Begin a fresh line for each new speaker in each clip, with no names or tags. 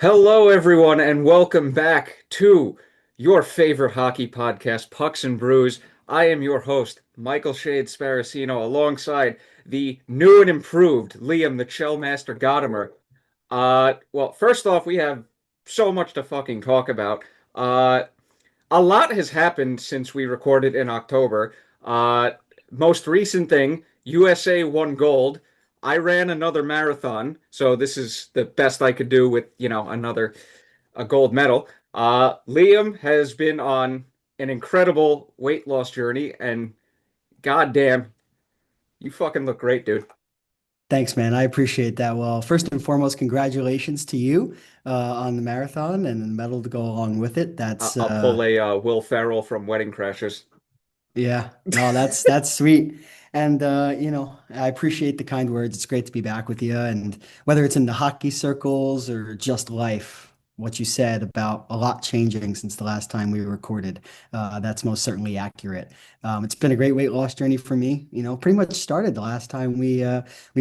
Hello, everyone, and welcome back to your favorite hockey podcast, Pucks and Brews. I am your host, Michael Shade Sparacino, alongside the new and improved Liam the Shellmaster Godimer. Well, first off, we have so much to fucking talk about. Uh, a lot has happened since we recorded in October. Uh, Most recent thing, USA won gold. I ran another marathon, so this is the best I could do with, another a gold medal. Liam has been on an incredible weight loss journey, and goddamn, you fucking look great, dude.
Thanks, man. I appreciate that. Well, first and foremost, congratulations to you on the marathon and the medal to go along with it.
I'll pull a Will Ferrell from Wedding Crashers.
Yeah, no, that's sweet. And I appreciate the kind words. It's great to be back with you. And whether it's in the hockey circles or just life, what you said about a lot changing since the last time we recorded, that's most certainly accurate. It's been a great weight loss journey for me. Pretty much started the last time we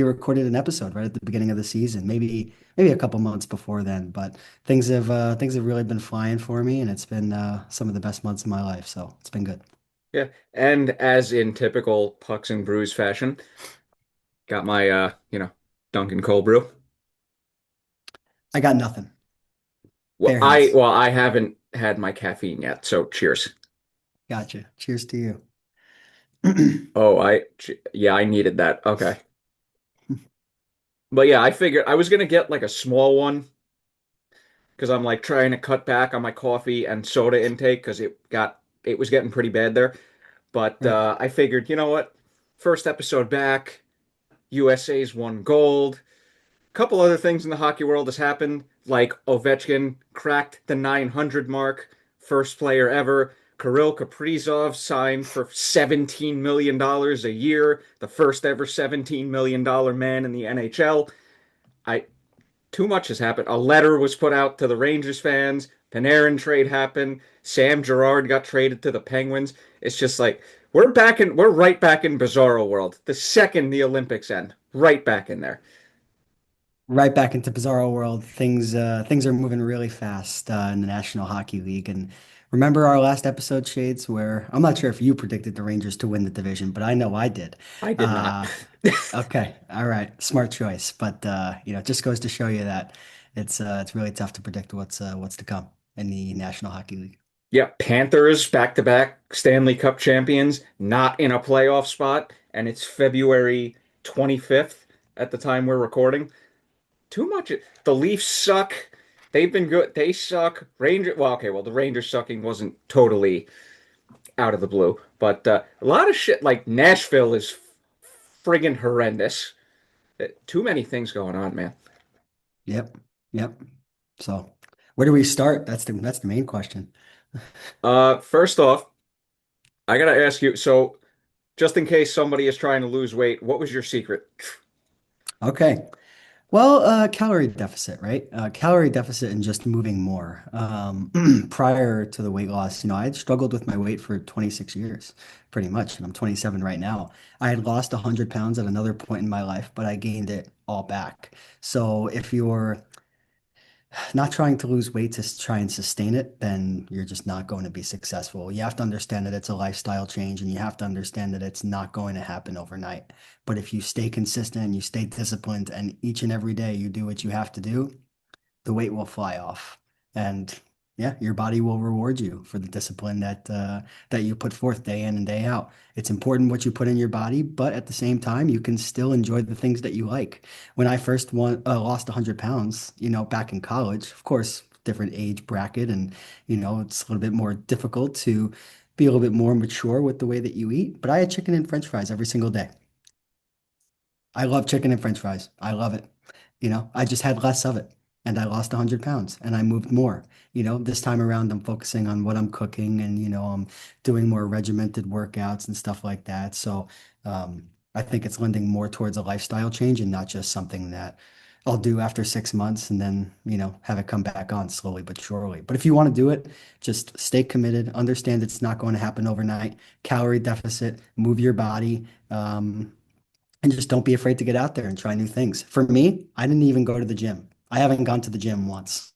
recorded an episode right at the beginning of the season, maybe a couple months before then. But things have really been flying for me, and it's been some of the best months of my life. So it's been good.
Yeah, and as in typical Pucks and Brews fashion, got my Dunkin' cold brew.
I got nothing.
Well,
Bare
I
hands.
well, I haven't had my caffeine yet, so cheers.
Gotcha. Cheers to you.
Oh, yeah, I needed that. Okay. But yeah, I figured I was gonna get like a small one because I'm like trying to cut back on my coffee and soda intake because it was getting pretty bad there. But
Right.
I figured, you know what? First episode back, USA's won gold. Couple other things in the hockey world has happened, like Ovechkin cracked the 900 mark, first player ever. Kirill Kaprizov signed for $17 million dollars a year, the first ever $17 million man in the NHL. I Too much has happened. A letter was put out to the Rangers fans. Panarin trade happened. Sam Girard got traded to the Penguins. It's just like we're right back in Bizarro world. The second the Olympics end, right back in there.
Right back into Bizarro world. Things are moving really fast in the National Hockey League. And remember our last episode, Shades, where I'm not sure if you predicted the Rangers to win the division, but I know I did.
I did not.
Uh, okay, all right, smart choice. But it just goes to show you that it's really tough to predict what's to come in the National Hockey League.
Yeah, Panthers back-to-back Stanley Cup champions, not in a playoff spot, and it's February 25th at the time we're recording. Too much. The Leafs suck. They've been good. They suck. Well, the Rangers sucking wasn't totally out of the blue, but a lot of shit like Nashville is friggin' horrendous. Too many things going on, man.
Yep, yep. So where do we start? That's the main question.
First off, I gotta ask you, so just in case somebody is trying to lose weight, what was your secret?
Okay. Well, calorie deficit, right? Calorie deficit and just moving more. Prior to the weight loss, I had struggled with my weight for 26 years, pretty much, and I'm 27 right now. I had lost 100 pounds at another point in my life, but I gained it all back. So if you're not trying to lose weight to try and sustain it, then you're just not going to be successful. You have to understand that it's a lifestyle change and you have to understand that it's not going to happen overnight. But if you stay consistent and you stay disciplined and each and every day you do what you have to do, the weight will fly off. And yeah, your body will reward you for the discipline that you put forth day in and day out. It's important what you put in your body, but at the same time, you can still enjoy the things that you like. When I first lost 100 pounds, back in college, of course, different age bracket, and it's a little bit more difficult to be a little bit more mature with the way that you eat. But I had chicken and French fries every single day. I love chicken and French fries. I love it. I just had less of it and I lost 100 pounds and I moved more. This time around, I'm focusing on what I'm cooking and, I'm doing more regimented workouts and stuff like that. So, I think it's lending more towards a lifestyle change and not just something that I'll do after 6 months and then, have it come back on slowly but surely. But if you want to do it, just stay committed, understand it's not going to happen overnight, calorie deficit, move your body. And just don't be afraid to get out there and try new things. For me, I didn't even go to the gym. I haven't gone to the gym once.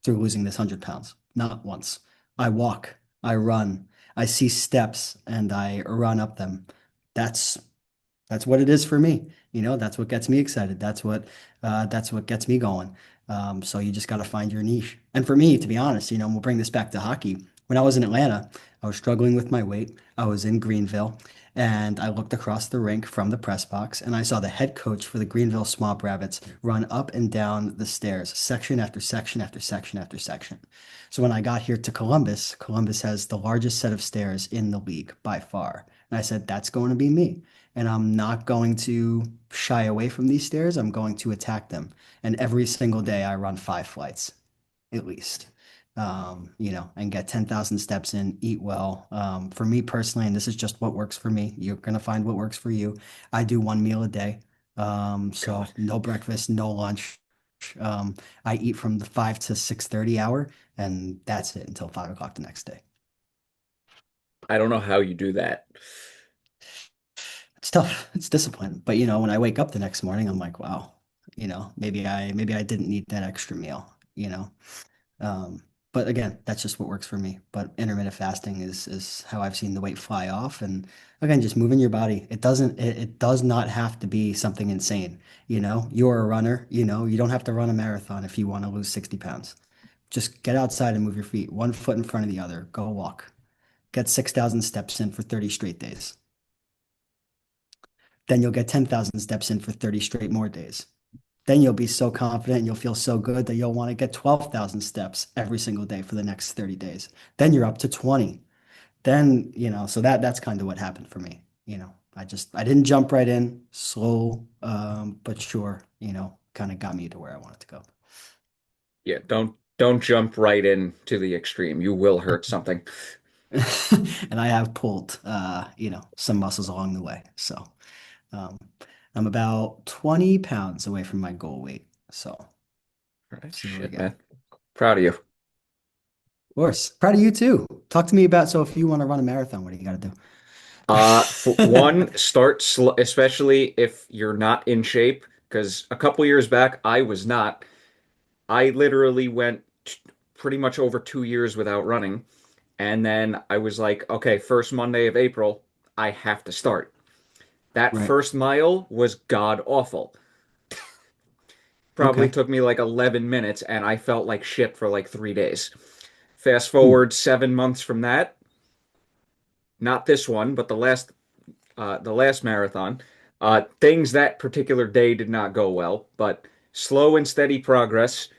through losing this 100 pounds. Not once. I walk, I run, I see steps and I run up them. That's that's what it is for me. That's what gets me excited. That's what gets me going. So you just got to find your niche. And for me, to be honest, we'll bring this back to hockey. When I was in Atlanta, I was struggling with my weight. I was in Greenville, and I looked across the rink from the press box, and I saw the head coach for the Greenville Swamp Rabbits run up and down the stairs, section after section after section after section. So when I got here to Columbus, Columbus has the largest set of stairs in the league by far. And I said, that's going to be me. And I'm not going to shy away from these stairs. I'm going to attack them. And every single day I run 5 flights at least, and get 10,000 steps in, eat well. For me personally, and this is just what works for me, you're going to find what works for you. I do one meal a day.
God,
So no breakfast, no lunch. I eat from the 5 to 6:30 hour, and that's it until 5 o'clock the next day.
I don't know how you do that.
It's tough. It's discipline. But when I wake up the next morning, I'm like, wow, maybe I didn't need that extra meal. Um, but again, that's just what works for me. But intermittent fasting is how I've seen the weight fly off. And again, just moving your body. It does not have to be something insane. You're a runner, you don't have to run a marathon if you want to lose 60 pounds. Just get outside and move your feet, one foot in front of the other. Go walk. Get 6,000 steps in for 30 straight days. Then you'll get 10,000 steps in for 30 straight more days. Then you'll be so confident and you'll feel so good that you'll want to get 12,000 steps every single day for the next 30 days. Then you're up to 20. Then, so that's kind of what happened for me. I didn't jump right in, slow, but sure, kind of got me to where I wanted to go.
Yeah, don't jump right into the extreme. You will hurt something.
And I have pulled, some muscles along the way. So, um, I'm about 20 pounds away from my goal weight. So,
All right,
see where we
shit,
go.
man. Proud of you.
Of course. Proud of you too. Talk to me about, so if you want to run a marathon, what do you got to
For
do?
one, start slow, especially if you're not in shape, because a couple years back I was not. I literally went pretty much over 2 years without running, and then I was like, okay, first Monday of April, I have to start. That
Right.
first mile was god awful. Probably
Okay.
took me like 11 minutes, and I felt like shit for like 3 days. Fast
Hmm.
forward 7 months from that, not this one, but the last marathon. Things that particular day did not go well, but slow and steady progress,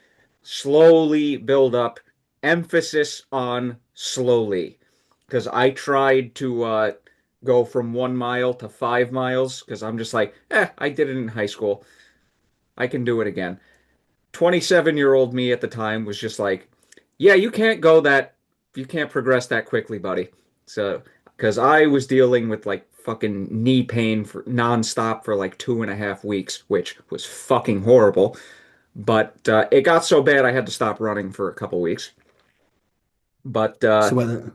slowly build up, emphasis on slowly. Because I tried to go from 1 mile to 5 miles because I'm just like, I did it in high school. I can do it again. 27-year-old me at the time was just like, yeah, you can't progress that quickly, buddy. So, because I was dealing with like fucking knee pain for nonstop for like 2.5 weeks, which was fucking horrible. But it got so bad I had to stop running for a couple weeks. But
So whether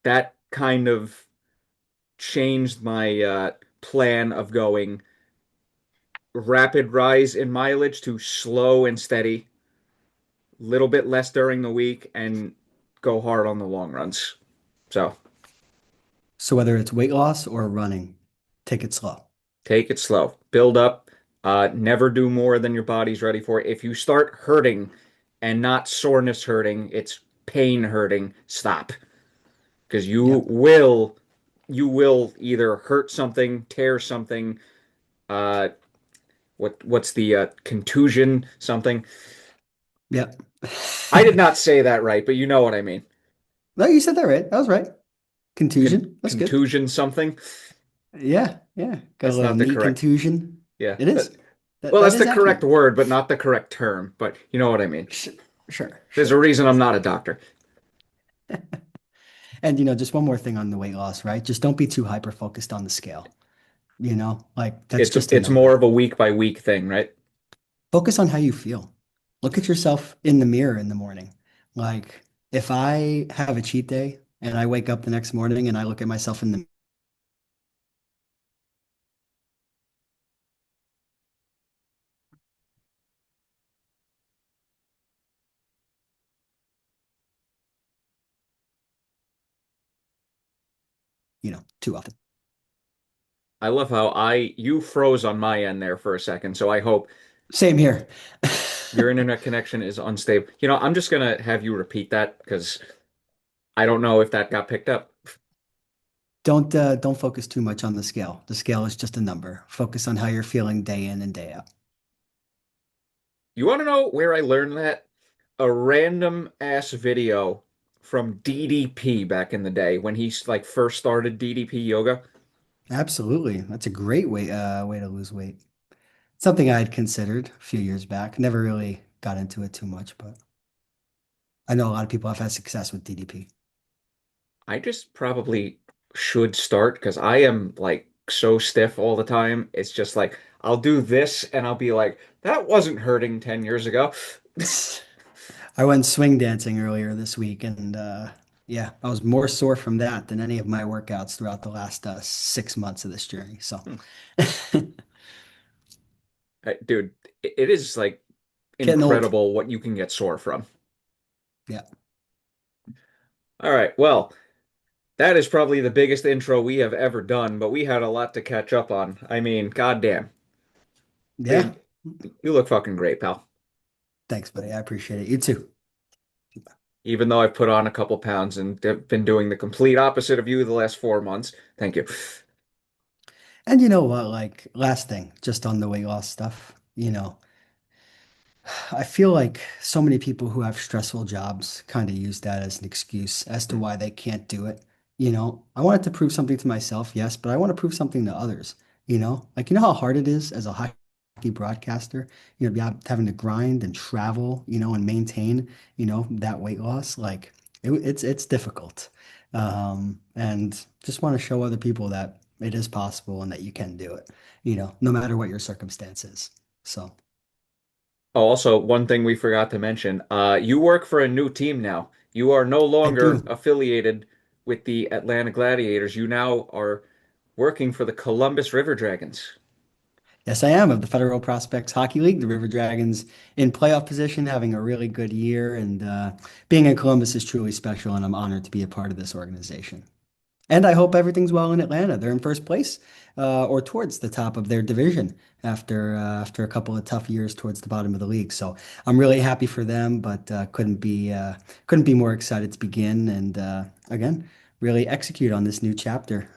that kind of changed my plan of going rapid rise in mileage to slow and steady, little bit less during the week, and go hard on the long runs. So
whether it's weight loss or running, take it slow.
take it slow, build up, never do more than your body's ready for. If you start hurting and not soreness hurting, it's pain hurting, stop. Because
Yeah.
you will either hurt something, tear something, uh, what's the contusion something.
Yep.
I did not say that right, but you know what I mean.
No, you said that right. That was right. Contusion. That's good.
Contusion something.
Yeah. Yeah. Got a
That's
little
not the
knee
correct.
contusion.
Yeah.
It is. That
Well,
that
that's
is
the correct
accurate.
word, but not the correct term. But you know what I mean.
Sh Sure.
There's a
Sure.
reason I'm not a doctor.
And just one more thing on the weight loss, right? Just don't be too hyper focused on the scale. Like that's
It's
just a
it's more
number.
of a week by week thing, right?
Focus on how you feel. Look at yourself in the mirror in the morning. Like if I have a cheat day and I wake up the next morning and I look at myself in the too often.
I love how you froze on my end there for a second, so I hope
Same here.
your internet connection is unstable. I'm just gonna have you repeat that because I don't know if that got picked up.
Don't focus too much on the scale. The scale is just a number. Focus on how you're feeling day in and day out.
You want to know where I learned that? A random ass video from DDP back in the day when he like first started DDP yoga.
Absolutely. That's a great way to lose weight. Something I had considered a few years back. Never really got into it too much, but I know a lot of people have had success with DDP.
I just probably should start because I am like so stiff all the time. It's just like I'll do this and I'll be like, that wasn't hurting 10 years ago.
I went swing dancing earlier this week, and yeah, I was more sore from that than any of my workouts throughout the last 6 months of this journey. So,
Dude, it is like
getting old.
incredible what you can get sore from.
Yeah.
All right, well, that is probably the biggest intro we have ever done, but we had a lot to catch up on. I mean, goddamn.
Yeah.
Dude, you look fucking great, pal.
Thanks, buddy. I appreciate it. You too.
Even though I've put on a couple pounds and been doing the complete opposite of you the last 4 months. Thank you.
And you know what? Like, last thing, just on the weight loss stuff, I feel like so many people who have stressful jobs kind of use that as an excuse as to why they can't do it. I wanted to prove something to myself, yes, but I want to prove something to others, Like, how hard it is as a hockey broadcaster, having to grind and travel, and maintain, that weight loss. Like, it's difficult. And just want to show other people that it is possible and that you can do it, no matter what your circumstances. So.
Oh, also, one thing we forgot to mention, you work for a new team now. You are no
I
longer
do.
affiliated with the Atlanta Gladiators. You now are working for the Columbus River Dragons.
Yes, I am of the Federal Prospects Hockey League. The River Dragons in playoff position, having a really good year, and being in Columbus is truly special, and I'm honored to be a part of this organization. And I hope everything's well in Atlanta. They're in first place, or towards the top of their division after a couple of tough years towards the bottom of the league. So I'm really happy for them, but couldn't be more excited to begin and again really execute on this new chapter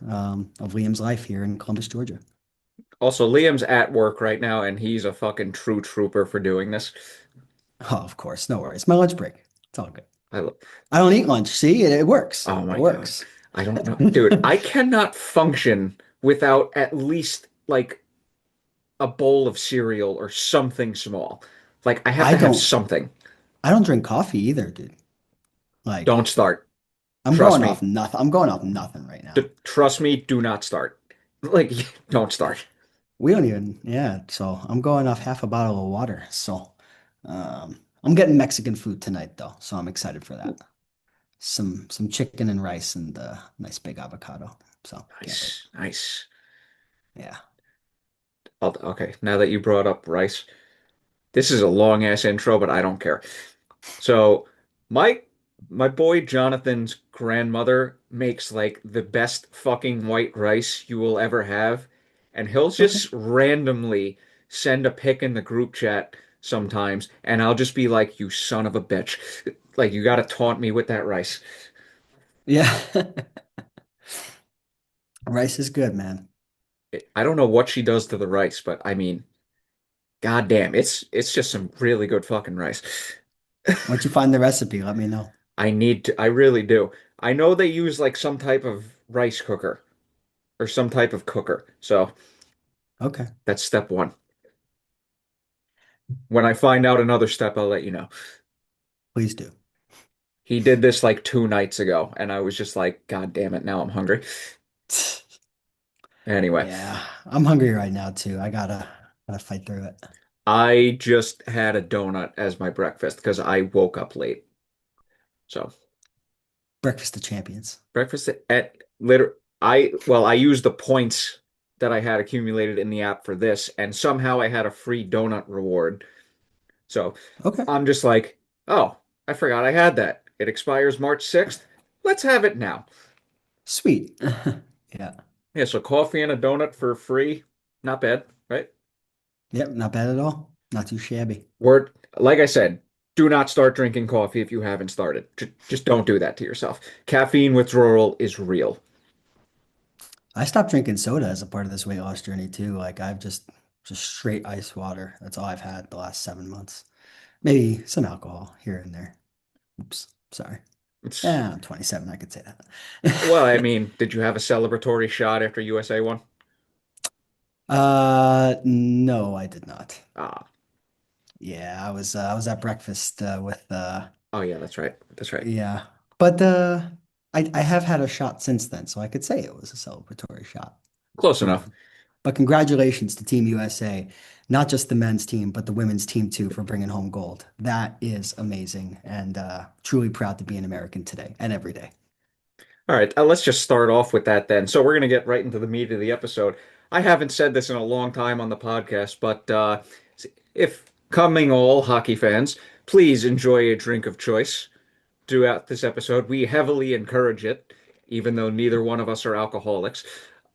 of Liam's life here in Columbus, Georgia.
Also, Liam's at work right now, and he's a fucking true trooper for doing this.
Oh, of course, no worries. My lunch break. It's all good.
I lo
I don't eat lunch. See, it works.
Oh
It
my God.
works.
I don't know. Dude, I cannot function without at least like a bowl of cereal or something small. Like I have
I
to have
don't.
something.
I don't drink coffee either, dude.
Don't
Like,
start.
I'm
Trust
going off
me.
nothing. I'm going off nothing right now.
Trust me, do not start. Like don't start.
We don't even. Yeah. So I'm going off half a bottle of water. So, I'm getting Mexican food tonight though. So I'm excited for that. Some chicken and rice and nice big avocado. So can't wait.
Nice, nice.
Yeah.
Okay, now that you brought up rice, this is a long ass intro, but I don't care. So my my boy Jonathan's grandmother makes like the best fucking white rice you will ever have, and he'll
Okay.
just randomly send a pic in the group chat sometimes, and I'll just be like, "You son of a bitch!" Like you gotta taunt me with that rice.
Yeah. Rice is good, man.
I don't know what she does to the rice, but I mean, goddamn, it's just some really good fucking rice.
Once you find the recipe, let me know.
I really do. I know they use like some type of rice cooker or some type of cooker. So
Okay.
that's step one. When I find out another step, I'll let you know.
Please do.
He did this like 2 nights ago, and I was just like, God damn it, now I'm hungry. Anyway,
Yeah, I'm hungry right now too. I gotta fight through it.
I just had a donut as my breakfast because I woke up late. So
Breakfast of champions.
breakfast at liter I used the points that I had accumulated in the app for this, and somehow I had a free donut reward. So
Okay,
I'm just like, oh, I forgot I had that. It expires March 6th. Let's have it now.
sweet. Yeah.
Yeah, so coffee and a donut for free. Not bad, right?
Yep, not bad at all. Not too shabby.
Word, like I said, do not start drinking coffee if you haven't started. Just don't do that to yourself. Caffeine withdrawal is real.
I stopped drinking soda as a part of this weight loss journey too. Like I've just straight ice water. That's all I've had the last 7 months. Maybe some alcohol here and there. Oops, sorry.
It's,
Yeah, I'm 27. I could say
well, I
that.
mean, did you have a celebratory shot after USA won?
No, I did not.
Ah,
Yeah, I was at breakfast with
oh yeah, that's right. That's right.
yeah. But I have had a shot since then, so I could say it was a celebratory shot.
Close enough.
Um, but congratulations to Team USA, not just the men's team, but the women's team too for bringing home gold. That is amazing and truly proud to be an American today and every day.
All right, let's just start off with that then. So we're going to get right into the meat of the episode. I haven't said this in a long time on the podcast, but if coming all hockey fans, please enjoy a drink of choice throughout this episode. We heavily encourage it, even though neither one of us are alcoholics.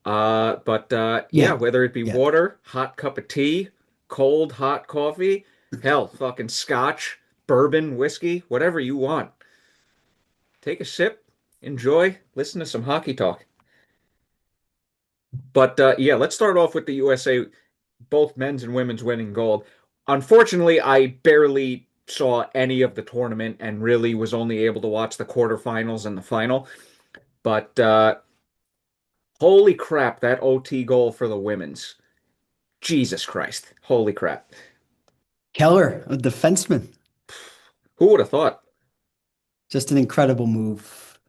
But yeah,
Yeah,
whether it be
yeah.
water, hot cup of tea, cold hot coffee, hell, fucking scotch, bourbon, whiskey, whatever you want. Take a sip, enjoy, listen to some hockey talk. But yeah, let's start off with the USA, both men's and women's winning gold. Unfortunately, I barely saw any of the tournament and really was only able to watch the quarterfinals and the final. But holy crap, that OT goal for the women's. Jesus Christ. Holy crap.
Keller, a defenseman,
Who would have thought?
just an incredible move.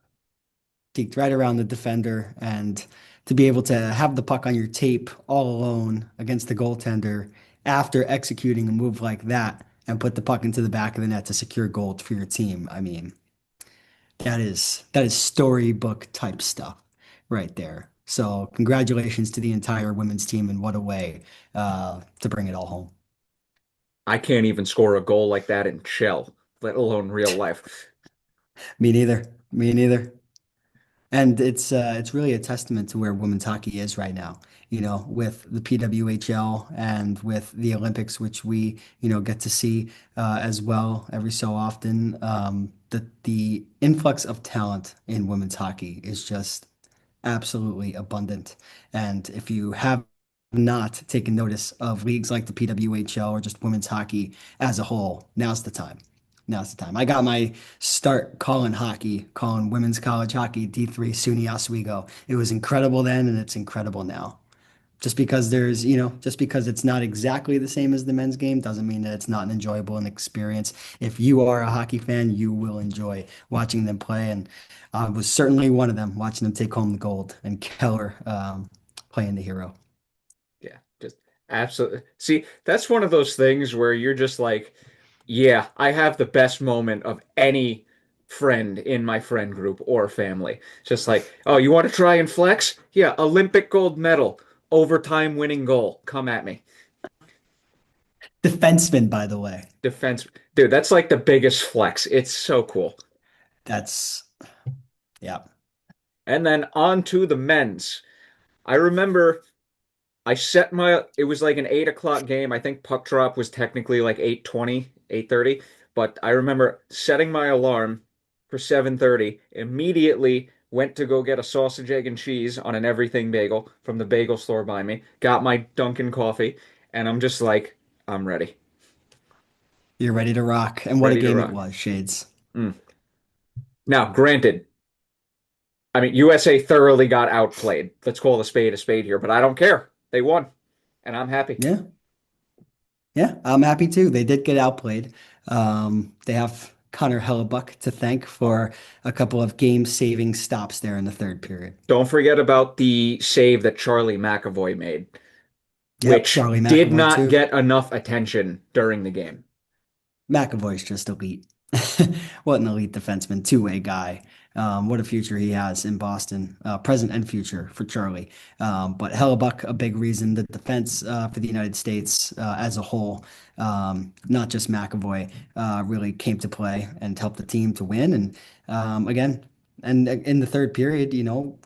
Deked right around the defender and to be able to have the puck on your tape all alone against the goaltender after executing a move like that and put the puck into the back of the net to secure gold for your team. I mean, that is storybook type stuff right there. So congratulations to the entire women's team and what a way to bring it all home.
I can't even score a goal like that in shell, let alone real life.
Me neither. Me neither. And it's really a testament to where women's hockey is right now, with the PWHL and with the Olympics, which we, get to see as well every so often. The influx of talent in women's hockey is just absolutely abundant. And if you have not taken notice of leagues like the PWHL or just women's hockey as a whole, now's the time. Now's the time. I got my start calling hockey, calling women's college hockey D3 SUNY Oswego. It was incredible then, and it's incredible now. Just because it's not exactly the same as the men's game doesn't mean that it's not an enjoyable an experience. If you are a hockey fan, you will enjoy watching them play. And I was certainly one of them, watching them take home the gold and Keller playing the hero.
Yeah, just absolutely. See, that's one of those things where you're just like, yeah, I have the best moment of any friend in my friend group or family. Just like, oh, you want to try and flex? Yeah, Olympic gold medal, overtime winning goal. Come at me.
Defenseman, by the way.
Defense. Dude, that's like the biggest flex. It's so cool.
That's, yeah.
And then on to the men's. I remember it was like an 8 o'clock game. I think puck drop was technically like 8:20, 8:30. But I remember setting my alarm for 7:30, immediately went to go get a sausage, egg, and cheese on an everything bagel from the bagel store by me, got my Dunkin' coffee, and I'm just like, I'm ready.
You're ready to rock. And what a
Ready to
game it
rock.
was, Shades.
Mm. Now, granted, I mean, USA thoroughly got outplayed. Let's call a spade here, but I don't care. They won, and I'm happy.
Yeah. Yeah, I'm happy too. They did get outplayed. They have Connor Hellebuck to thank for a couple of game-saving stops there in the third period.
Don't forget about the save that Charlie McAvoy made,
Yep,
which
Charlie
did
McAvoy
not
too.
get enough attention during the game.
McAvoy's just elite. What an elite defenseman, two-way guy. What a future he has in Boston, present and future for Charlie. But Hellebuck, a big reason the defense for the United States as a whole, not just McAvoy, really came to play and helped the team to win. And again, And in the third period,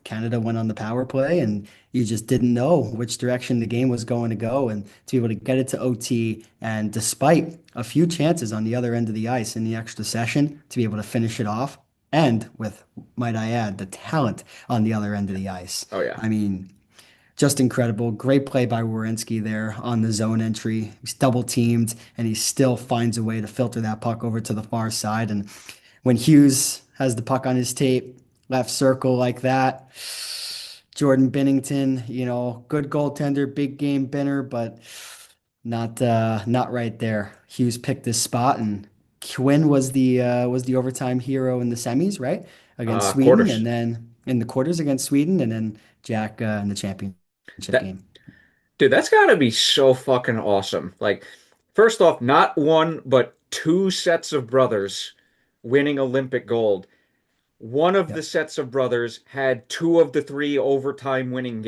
Canada went on the power play and you just didn't know which direction the game was going to go. And to be able to get it to OT and despite a few chances on the other end of the ice in the extra session, to be able to finish it off and with, might I add, the talent on the other end of the ice.
Oh yeah.
I mean, just incredible. Great play by Werenski there on the zone entry. He's double teamed and he still finds a way to filter that puck over to the far side. And when Hughes has the puck on his tape, left circle like that, Jordan Binnington, good goaltender, big game binner, but not right there. Hughes picked this spot, and Quinn was the overtime hero in the semis, right? Against Sweden, and
Quarters.
then in the quarters against Sweden, and then Jack in the championship
That
game.
Dude, that's gotta be so fucking awesome. Like, first off, not one, but two sets of brothers winning Olympic gold. One of the
Yep.
sets of brothers had two of the three overtime winning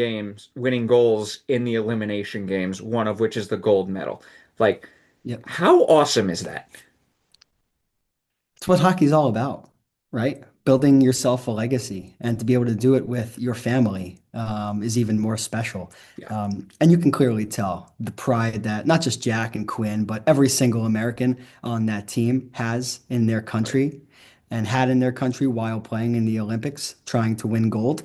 goals in the elimination games, one of which is the gold medal. Like,
Yep.
how awesome is that?
It's what hockey's all about, right? Building yourself a legacy and to be able to do it with your family is even more special.
Yeah,
And you can clearly tell the pride that not just Jack and Quinn, but every single American on that team has in their
oh, yeah.
country and had in their country while playing in the Olympics, trying to win gold.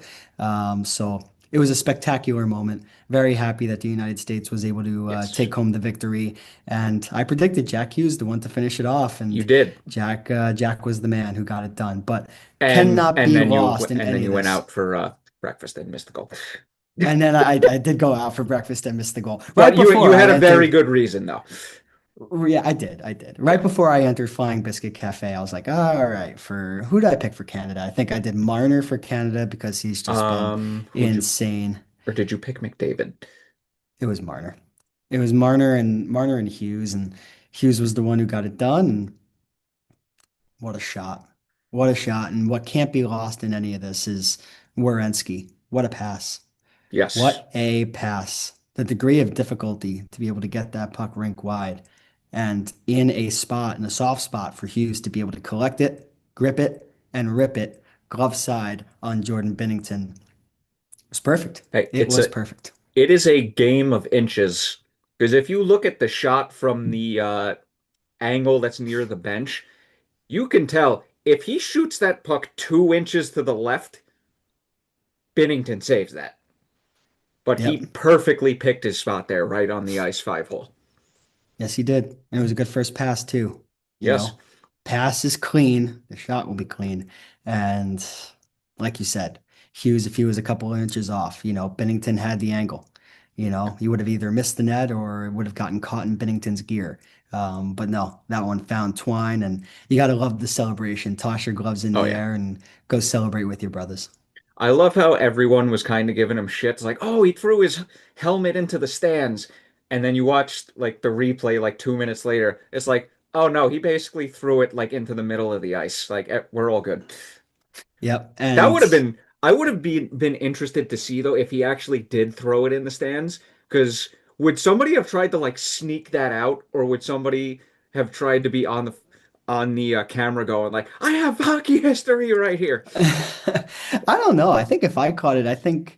So it was a spectacular moment. Very happy that the United States was able to
Yes,
take home the victory. And I predicted Jack Hughes, the one to finish it off.
you
And
did.
Jack was the man who got it done, but
And
cannot
and
be
then
lost in
you
any of
went
this.
out for breakfast and missed the goal.
And then I did go out for breakfast and missed the goal. Right
But you
before I
had a very
entered,
good reason though.
yeah, I did. Right
Yeah.
before I entered Flying Biscuit Cafe, I was like, all right, for who did I pick for Canada? I think I did Marner for Canada because he's just been
Who'd you
insane.
or did you pick McDavid?
It was Marner. It was Marner and Hughes, and Hughes was the one who got it done. And what a shot. What a shot. And what can't be lost in any of this is Werenski. What a pass.
Yes.
What a pass. The degree of difficulty to be able to get that puck rink wide and in a spot, in a soft spot for Hughes to be able to collect it, grip it, and rip it glove side on Jordan Binnington. It was perfect.
Hey,
It was perfect.
it is a game of inches. Because if you look at the shot from the angle that's near the bench, you can tell if he shoots that puck 2 inches to the left, Binnington saves that. But he
Yep.
perfectly picked his spot there, right on the ice 5 hole.
Yes, he did. And it was a good first pass too. You
Yes.
know, pass is clean. The shot will be clean. And like you said, Hughes, if he was a couple of inches off, Bennington had the angle. He would have either missed the net or would have gotten caught in Bennington's gear. But no, that one found twine, and you got to love the celebration. Toss your gloves in
Oh
the
yeah.
air and go celebrate with your brothers.
I love how everyone was kind of giving him shit. It's like, oh, he threw his helmet into the stands. And then you watch like the replay like 2 minutes later. It's like, oh no, he basically threw it like into the middle of the ice. Like we're all good.
Yep.
That
And
would have been I would have been interested to see though if he actually did throw it in the stands. Because would somebody have tried to like sneak that out, or would somebody have tried to be on the camera going like, I have hockey history right here.
I don't know. I think if I caught it, I think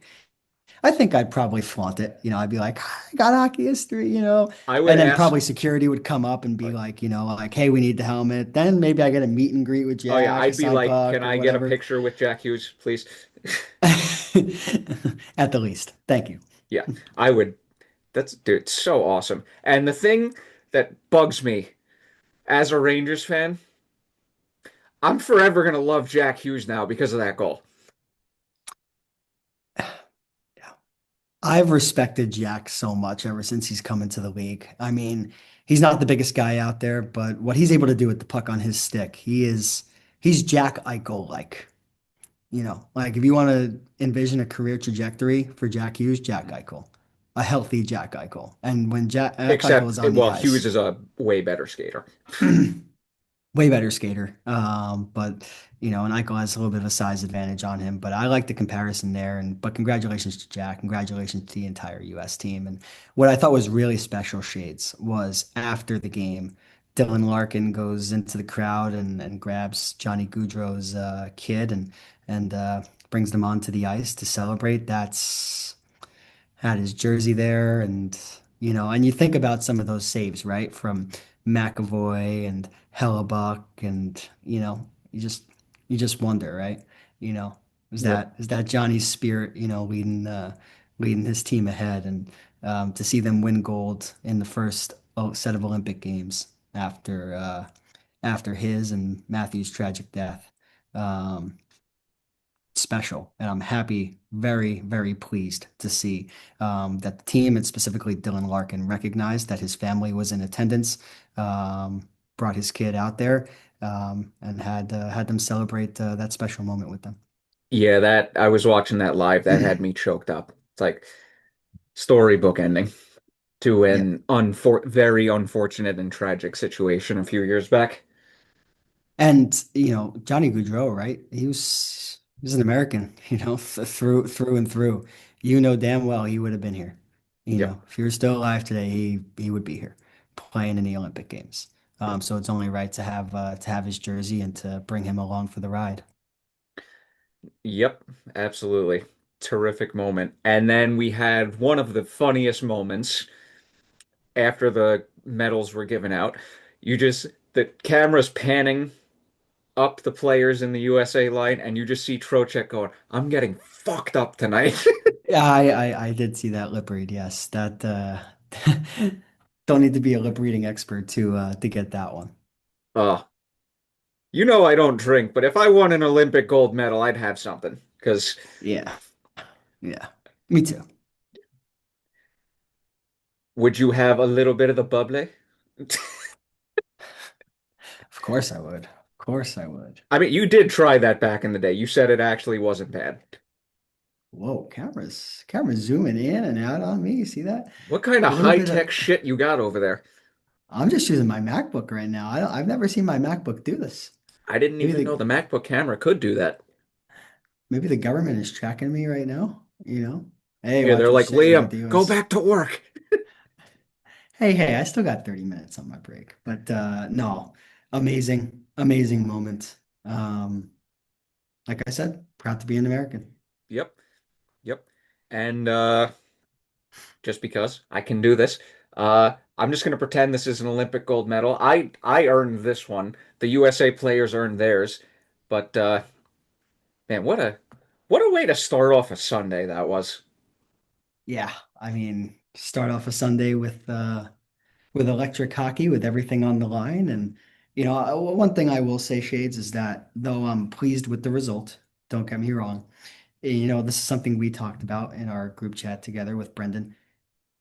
I'd probably flaunt it. I'd be like, I got hockey history.
I would
And then
ask.
probably security would come up and be
Like,
like, hey, we need the helmet. Then maybe I get a meet and greet with
oh yeah,
Jack, a
I'd be
side
like, can
puck or
I get a
whatever.
picture with Jack Hughes, please?
At the least. Thank you.
Yeah, I would. That's dude, it's so awesome. And the thing that bugs me as a Rangers fan, I'm forever gonna love Jack Hughes now because of that goal.
Yeah. I've respected Jack so much ever since he's come into the league. I mean, he's not the biggest guy out there, but what he's able to do with the puck on his stick, he's Jack Eichel-like. Like if you want to envision a career trajectory for Jack Hughes, Jack Eichel, a healthy Jack Eichel. And when Jack Eichel
Except,
is on the
well, Hughes
ice,
is a way better skater.
way better skater. And Eichel has a little bit of a size advantage on him. But I like the comparison there. But congratulations to Jack. Congratulations to the entire U.S. team. And what I thought was really special, Shades, was after the game, Dylan Larkin goes into the crowd and grabs Johnny Gaudreau's kid and brings them onto the ice to celebrate. That's had his jersey there, and you think about some of those saves, right, from McAvoy and Hellebuck, and you just wonder, right? You know,
Yep.
is that Johnny's spirit, leading his team ahead, and to see them win gold in the first set of Olympic Games after his and Matthew's tragic death. Um, Special, and I'm happy, very, very pleased to see that the team and specifically Dylan Larkin recognized that his family was in attendance, brought his kid out there, and had them celebrate that special moment with them.
Yeah, that I was watching that live. That had me choked up. It's like storybook ending to
Yeah.
an very unfortunate and tragic situation a few years back.
And Johnny Gaudreau, right? He was an American, through and through. You know damn well he would have been here.
Yep.
If he were still alive today, he would be here playing in the Olympic Games.
Yep.
So it's only right to have his jersey and to bring him along for the ride.
Yep. Absolutely. Terrific moment. And then we had one of the funniest moments after the medals were given out. The camera's panning up the players in the USA line, and you just see Trocheck going, I'm getting fucked up tonight.
Yeah, I did see that lip read. Yes, that don't need to be a lip reading expert to get that one.
Oh, I don't drink, but if I won an Olympic gold medal, I'd have something. Because
Yeah, yeah, me too.
would you have a little bit of the bubbly?
Of course I would. Of course I would.
I mean, you did try that back in the day. You said it actually wasn't bad.
Whoa, cameras zooming in and out on me. You see that?
What kind
A
of
little bit
high-tech
of.
shit you got over there?
I'm just using my MacBook right now. I've never seen my MacBook do this.
I didn't
Maybe
even know
the
the MacBook camera could do that.
maybe the government is tracking me right now. Hey,
Yeah,
watch
they're
what you
like,
say about
Liam,
the
go
U.S.
back to work.
Hey, I still got 30 minutes on my break. But no, amazing, amazing moment. Like I said, proud to be an American.
Yep, yep. And just because I can do this, I'm just gonna pretend this is an Olympic gold medal. I earned this one. The USA players earned theirs. But man, what a way to start off a Sunday that was.
Yeah, I mean, start off a Sunday with electric hockey, with everything on the line. And, one thing I will say, Shades, is that though I'm pleased with the result, don't get me wrong, this is something we talked about in our group chat together with Brendan.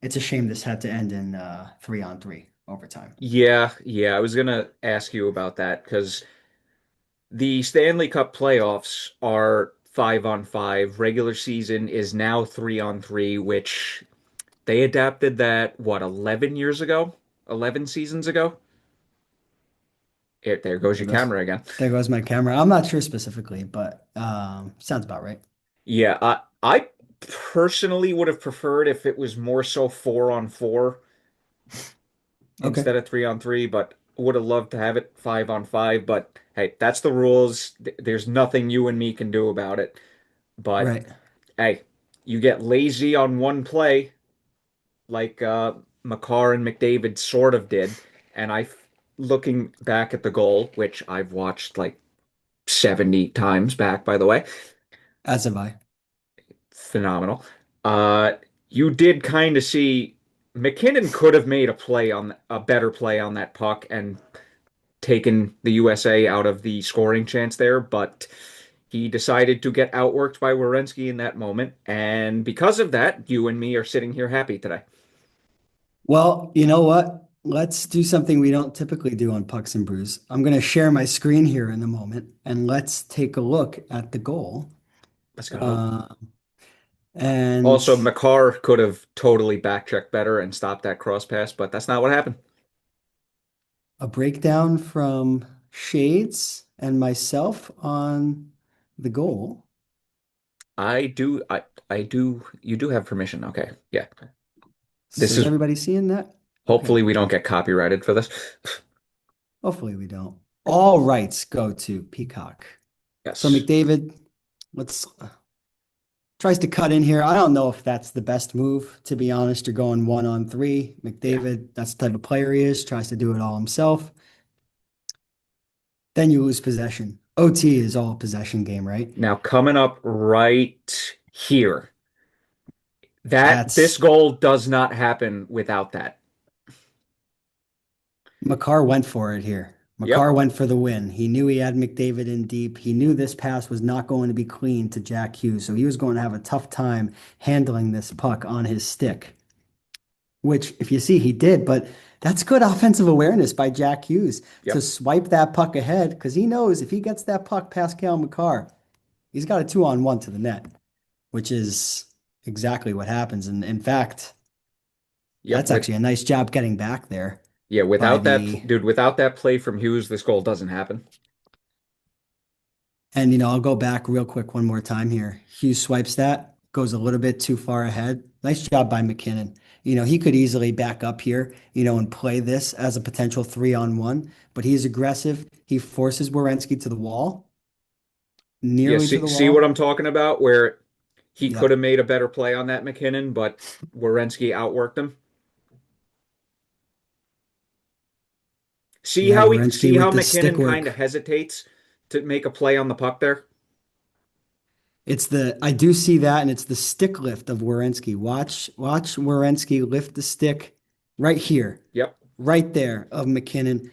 It's a shame this had to end in 3-on-3 overtime.
Yeah, yeah, I was gonna ask you about that because the Stanley Cup playoffs are 5-on-5. Regular season is now 3-on-3, which they adapted that, what, 11 years ago? 11 seasons ago? There goes
There
your
goes,
camera again.
there goes my camera. I'm not sure specifically, but sounds about right.
Yeah, I personally would have preferred if it was more so 4-on-4
Okay.
instead of 3-on-3, but would have loved to have it 5-on-5. But hey, that's the rules. There's nothing you and me can do about it. But
Right.
hey, you get lazy on one play, like Makar and McDavid sort of did, and looking back at the goal, which I've watched like 70 times back, by the way,
As have I.
phenomenal. Uh, you did kind of see McKinnon could have made a better play on that puck and taken the USA out of the scoring chance there, but he decided to get outworked by Werenski in that moment, and because of that, you and me are sitting here happy today.
Well, you know what? Let's do something we don't typically do on Pucks and Brews. I'm going to share my screen here in a moment, and let's take a look at the goal.
Let's go.
Uh, and
Also, Makar could have totally backchecked better and stopped that cross pass, but that's not what happened.
a breakdown from Shades and myself on the goal.
I do, you do have permission. Okay. Yeah.
So
This
is
is,
everybody seeing that? Okay,
hopefully we don't
great.
get copyrighted for this.
Hopefully we don't. All rights go to Peacock. So
Yes.
McDavid, let's tries to cut in here. I don't know if that's the best move, to be honest. You're going 1-on-3.
Yeah.
McDavid, that's the type of player he is, tries to do it all himself. Then you lose possession. OT is all possession game, right?
Now coming up right here. That this
That's
goal does not happen without that.
Makar went for it here.
Yep.
Makar went for the win. He knew he had McDavid in deep. He knew this pass was not going to be clean to Jack Hughes, so he was going to have a tough time handling this puck on his stick, which, if you see, he did. But that's good offensive awareness by Jack Hughes to
Yep.
swipe that puck ahead because he knows if he gets that puck past Cale Makar, he's got a 2-on-1 to the net, which is exactly what happens. And in fact,
Yep.
that's actually a nice job getting back there by
Without that,
the.
dude, without that play from Hughes, this goal doesn't happen.
And, I'll go back real quick one more time here. Hughes swipes that, goes a little bit too far ahead. Nice job by McKinnon. He could easily back up here, and play this as a potential 3-on-1, but he's aggressive. He forces Werenski to the wall,
Yeah,
nearly to the
see what
wall.
I'm talking about? Where he could have
Yep.
made a better play on that McKinnon, but Werenski outworked him.
Yeah, Werenski
See how
with the stick
McKinnon kind of
work.
hesitates to make a play on the puck there?
I do see that, and it's the stick lift of Werenski. Watch Werenski lift the stick right here,
Yep.
right there of McKinnon.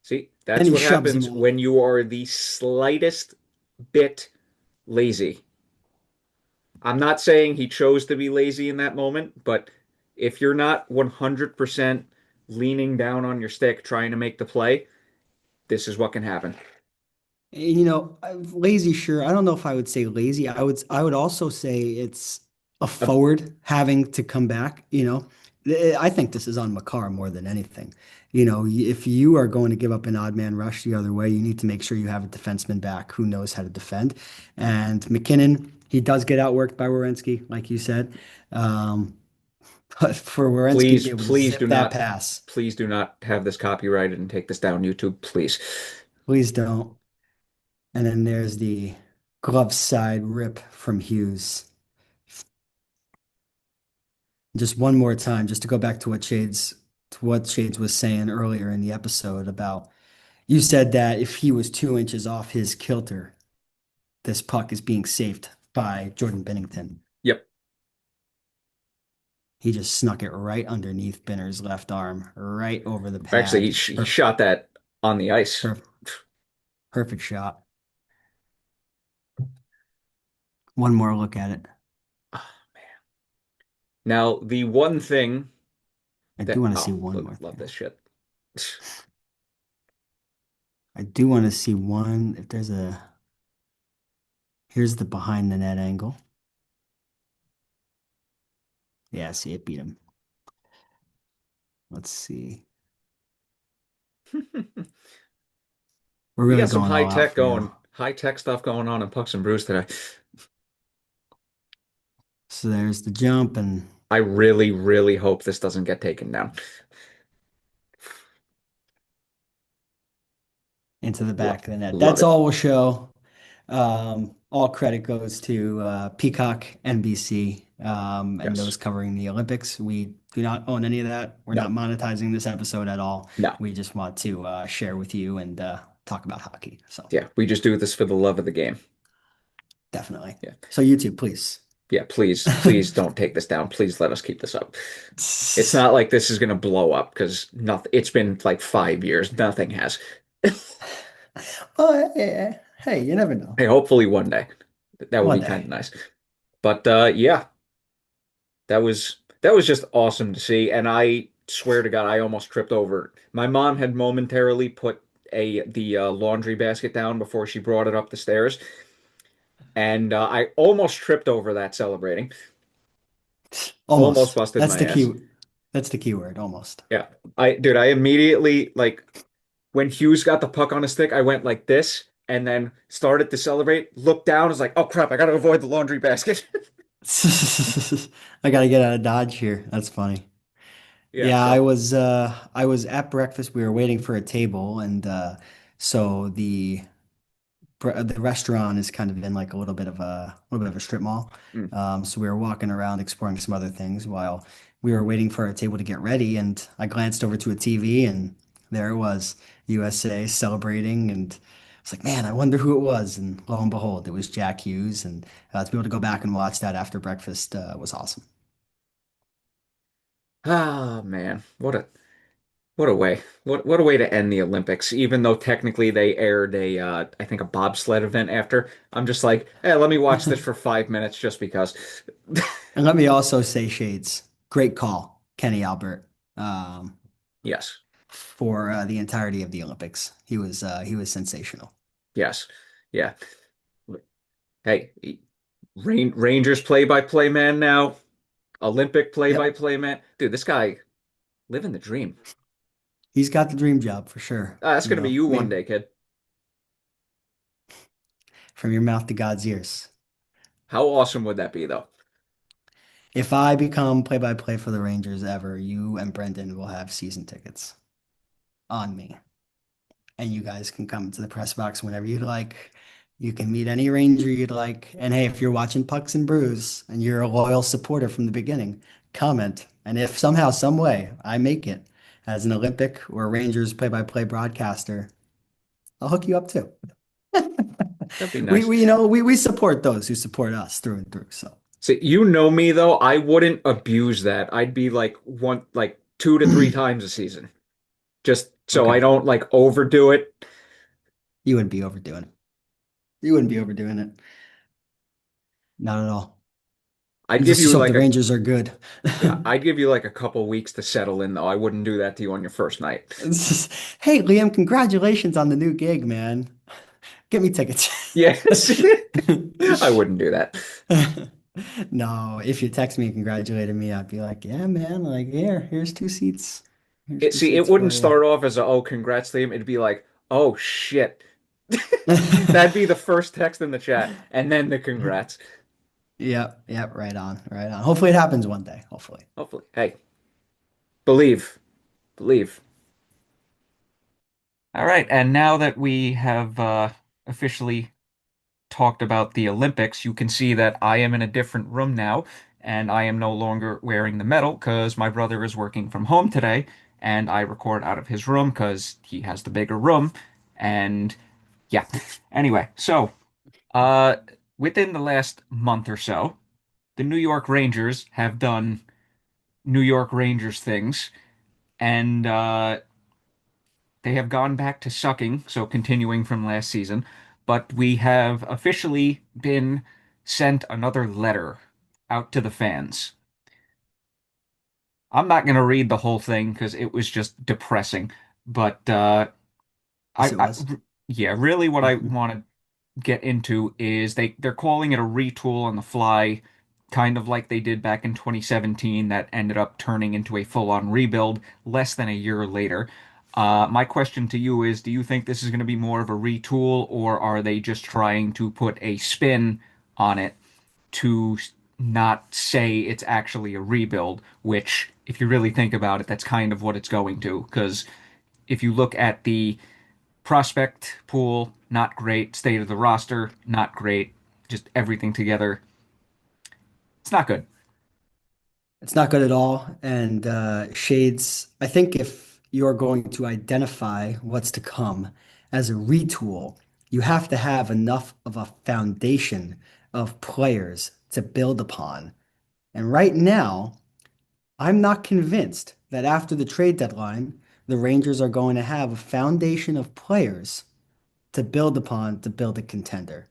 See,
Then
that's
he
what
shoves him
happens
over.
when you are the slightest bit lazy. I'm not saying he chose to be lazy in that moment, but if you're not 100% leaning down on your stick trying to make the play, this is what can happen.
Lazy, sure. I don't know if I would say lazy. I would also say it's a
Uh,
forward having to come back. I think this is on Makar more than anything. If you are going to give up an odd man rush the other way, you need to make sure you have a defenseman back who knows how to defend. And McKinnon, he does get outworked by Werenski, like you said. Um, but for Werenski to be able to zip that pass,
please do not have this copyrighted and take this down YouTube, please.
please don't. And then there's the glove side rip from Hughes. Just one more time, just to go back to what Shades was saying earlier in the episode about you said that if he was 2 inches off his kilter, this puck is being saved by Jordan Binnington.
Yep.
He just snuck it right underneath Binner's left arm, right over the
Actually,
pad.
he shot that on the ice.
Perfect, perfect shot. One more look at it.
Now, the one thing
I do
that,
want to see
oh,
one more
love
thing.
this shit.
I do want to see one. If there's here's the behind the net angle. Yeah, see, it beat him. Let's see. We're
We
really
got some
going all out for you.
high tech stuff going on in Pucks and Brews today.
So there's the jump and
I really, really hope this doesn't get taken down.
into the
Love,
back of the net.
love
That's
it.
all we'll show. All credit goes to Peacock, NBC, and those
Yes.
covering the Olympics. We do not own any of that. We're not
No,
monetizing this episode at all.
no.
We just want to share with you and talk about hockey. So
Yeah, we just do this for the love of the game.
definitely.
Yeah.
So YouTube, please.
Yeah, please don't take this down. Please let us keep this up. It's not like this is going to blow up because nothing, it's been like 5 years. Nothing has.
Oh, hey, you never know.
Hey, hopefully one day. That would
One
be kind
day.
of nice. But yeah, that was just awesome to see. And I swear to God, I almost tripped over. My mom had momentarily put the laundry basket down before she brought it up the stairs, and I almost tripped over that celebrating. Almost
Almost.
busted
That's
my
the
ass.
key. That's the key word. Almost.
Yeah. I immediately like when Hughes got the puck on a stick, I went like this and then started to celebrate, looked down, was like, oh crap, I gotta avoid the laundry basket.
I gotta get out of Dodge here. That's funny.
Yeah,
Yeah,
so
I was at breakfast. We were waiting for a table, and so the restaurant is kind of in like a little bit of a strip mall.
mm.
So we were walking around exploring some other things while we were waiting for our table to get ready. And I glanced over to a TV, and there it was, USA celebrating. And I was like, man, I wonder who it was. And lo and behold, it was Jack Hughes. And to be able to go back and watch that after breakfast was awesome.
Ah man, what a way. What a way to end the Olympics, even though technically they aired a I think a bobsled event after. I'm just like, hey, let me watch this for 5 minutes just because.
And let me also say, Shades, great call, Kenny Albert,
Yes.
for the entirety of the Olympics. He was sensational.
Yes. Yeah. Hey, Rangers play-by-play man now, Olympic
Yep.
play-by-play man. Dude, this guy living the dream.
He's got the dream job for sure.
That's
You
gonna be
know,
you
I
one
mean,
day, kid.
from your mouth to God's ears.
How awesome would that be, though?
If I become play-by-play for the Rangers ever, you and Brendan will have season tickets on me. And you guys can come to the press box whenever you'd like. You can meet any Ranger you'd like. And hey, if you're watching Pucks and Brews and you're a loyal supporter from the beginning, comment. And if somehow, some way I make it as an Olympic or Rangers play-by-play broadcaster, I'll hook you up too.
That'd be nice.
We support those who support us through and through. So
See, you know me though, I wouldn't abuse that. I'd be like 2 to 3 times a season, just so I
okay,
don't like overdo it.
you wouldn't be overdoing it. You wouldn't be overdoing it. Not at all.
I'd give
Let's just
you
hope
like
the
a
Rangers are good.
Yeah, I'd give you like a couple weeks to settle in though. I wouldn't do that to you on your first night.
Hey, Liam, congratulations on the new gig, man. Get me tickets.
Yes. I wouldn't do that.
No, if you text me and congratulated me, I'd be like, yeah, man, like, here's two seats. Here's
It
two
see, it
seats
wouldn't
for you.
start off as a oh congrats Liam. It'd be like, oh shit. That'd be the first text in the chat, and then the congrats.
Yep, yep, right on, right on. Hopefully it happens one day. Hopefully.
Hopefully. Hey, believe. Believe. All right, and now that we have officially talked about the Olympics, you can see that I am in a different room now, and I am no longer wearing the medal because my brother is working from home today, and I record out of his room because he has the bigger room. And yeah, anyway, so uh, within the last month or so, the New York Rangers have done New York Rangers things, and they have gone back to sucking, so continuing from last season, but we have officially been sent another letter out to the fans. I'm not going to read the whole thing because it was just depressing, but
Yes,
I,
it
I,
was.
yeah, really what I want to get into is they're calling it a retool on the fly, kind of like they did back in 2017 that ended up turning into a full-on rebuild less than a year later. My question to you is, do you think this is going to be more of a retool, or are they just trying to put a spin on it to not say it's actually a rebuild, which, if you really think about it, that's kind of what it's going to, because if you look at the prospect pool, not great. State of the roster, not great. Just everything together. It's not good.
It's not good at all. And Shades, I think if you're going to identify what's to come as a retool, you have to have enough of a foundation of players to build upon. And right now, I'm not convinced that after the trade deadline, the Rangers are going to have a foundation of players to build upon to build a contender.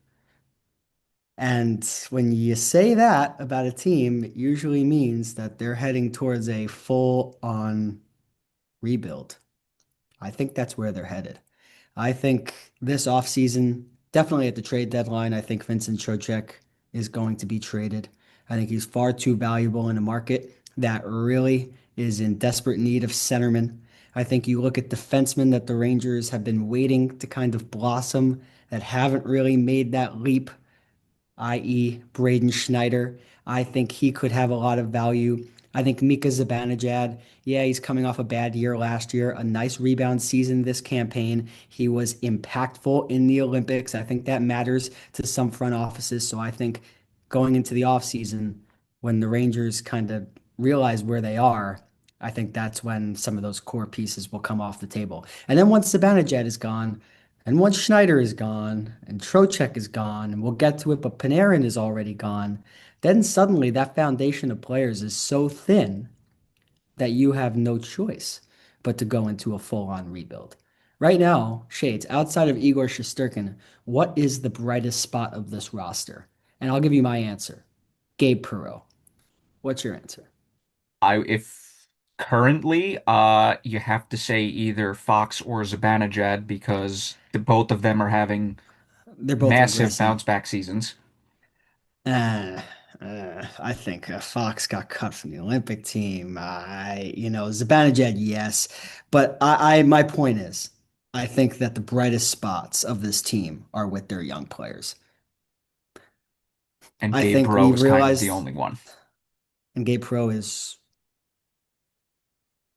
And when you say that about a team, it usually means that they're heading towards a full-on rebuild. I think that's where they're headed. I think this offseason, definitely at the trade deadline, I think Vincent Trocheck is going to be traded. I think he's far too valuable in a market that really is in desperate need of centermen. I think you look at defensemen that the Rangers have been waiting to kind of blossom that haven't really made that leap, i.e., Braden Schneider. I think he could have a lot of value. I think Mika Zibanejad, yeah, he's coming off a bad year last year, a nice rebound season this campaign. He was impactful in the Olympics. I think that matters to some front offices. So I think going into the offseason, when the Rangers kind of realize where they are, I think that's when some of those core pieces will come off the table. And then once Zibanejad is gone, and once Schneider is gone, and Trocheck is gone, and we'll get to it, but Panarin is already gone, then suddenly that foundation of players is so thin that you have no choice but to go into a full-on rebuild. Right now, Shades, outside of Igor Shesterkin, what is the brightest spot of this roster? And I'll give you my answer. Gabe Perreault. What's your answer?
I if currently, you have to say either Fox or Zibanejad because both of them are having
They're both
massive
regressing.
bounce back seasons.
Uh, I think Fox got cut from the Olympic team. Zibanejad, yes, but my point is, I think that the brightest spots of this team are with their young players.
And
I
Gabe
think
Perreault
we've
is kind of the
realized,
only one.
and Gabe Pro is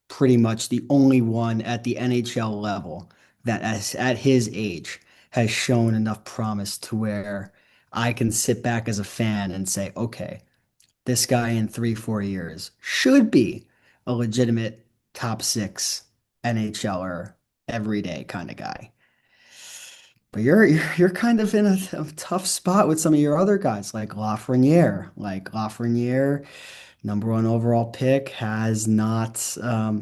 pretty much the only one at the NHL level that, at his age, has shown enough promise to where I can sit back as a fan and say, okay, this guy in 3, 4 years should be a legitimate top six NHLer every day kind of guy. But you're kind of in a tough spot with some of your other guys like Lafreniere. Like Lafreniere, number one overall pick, has not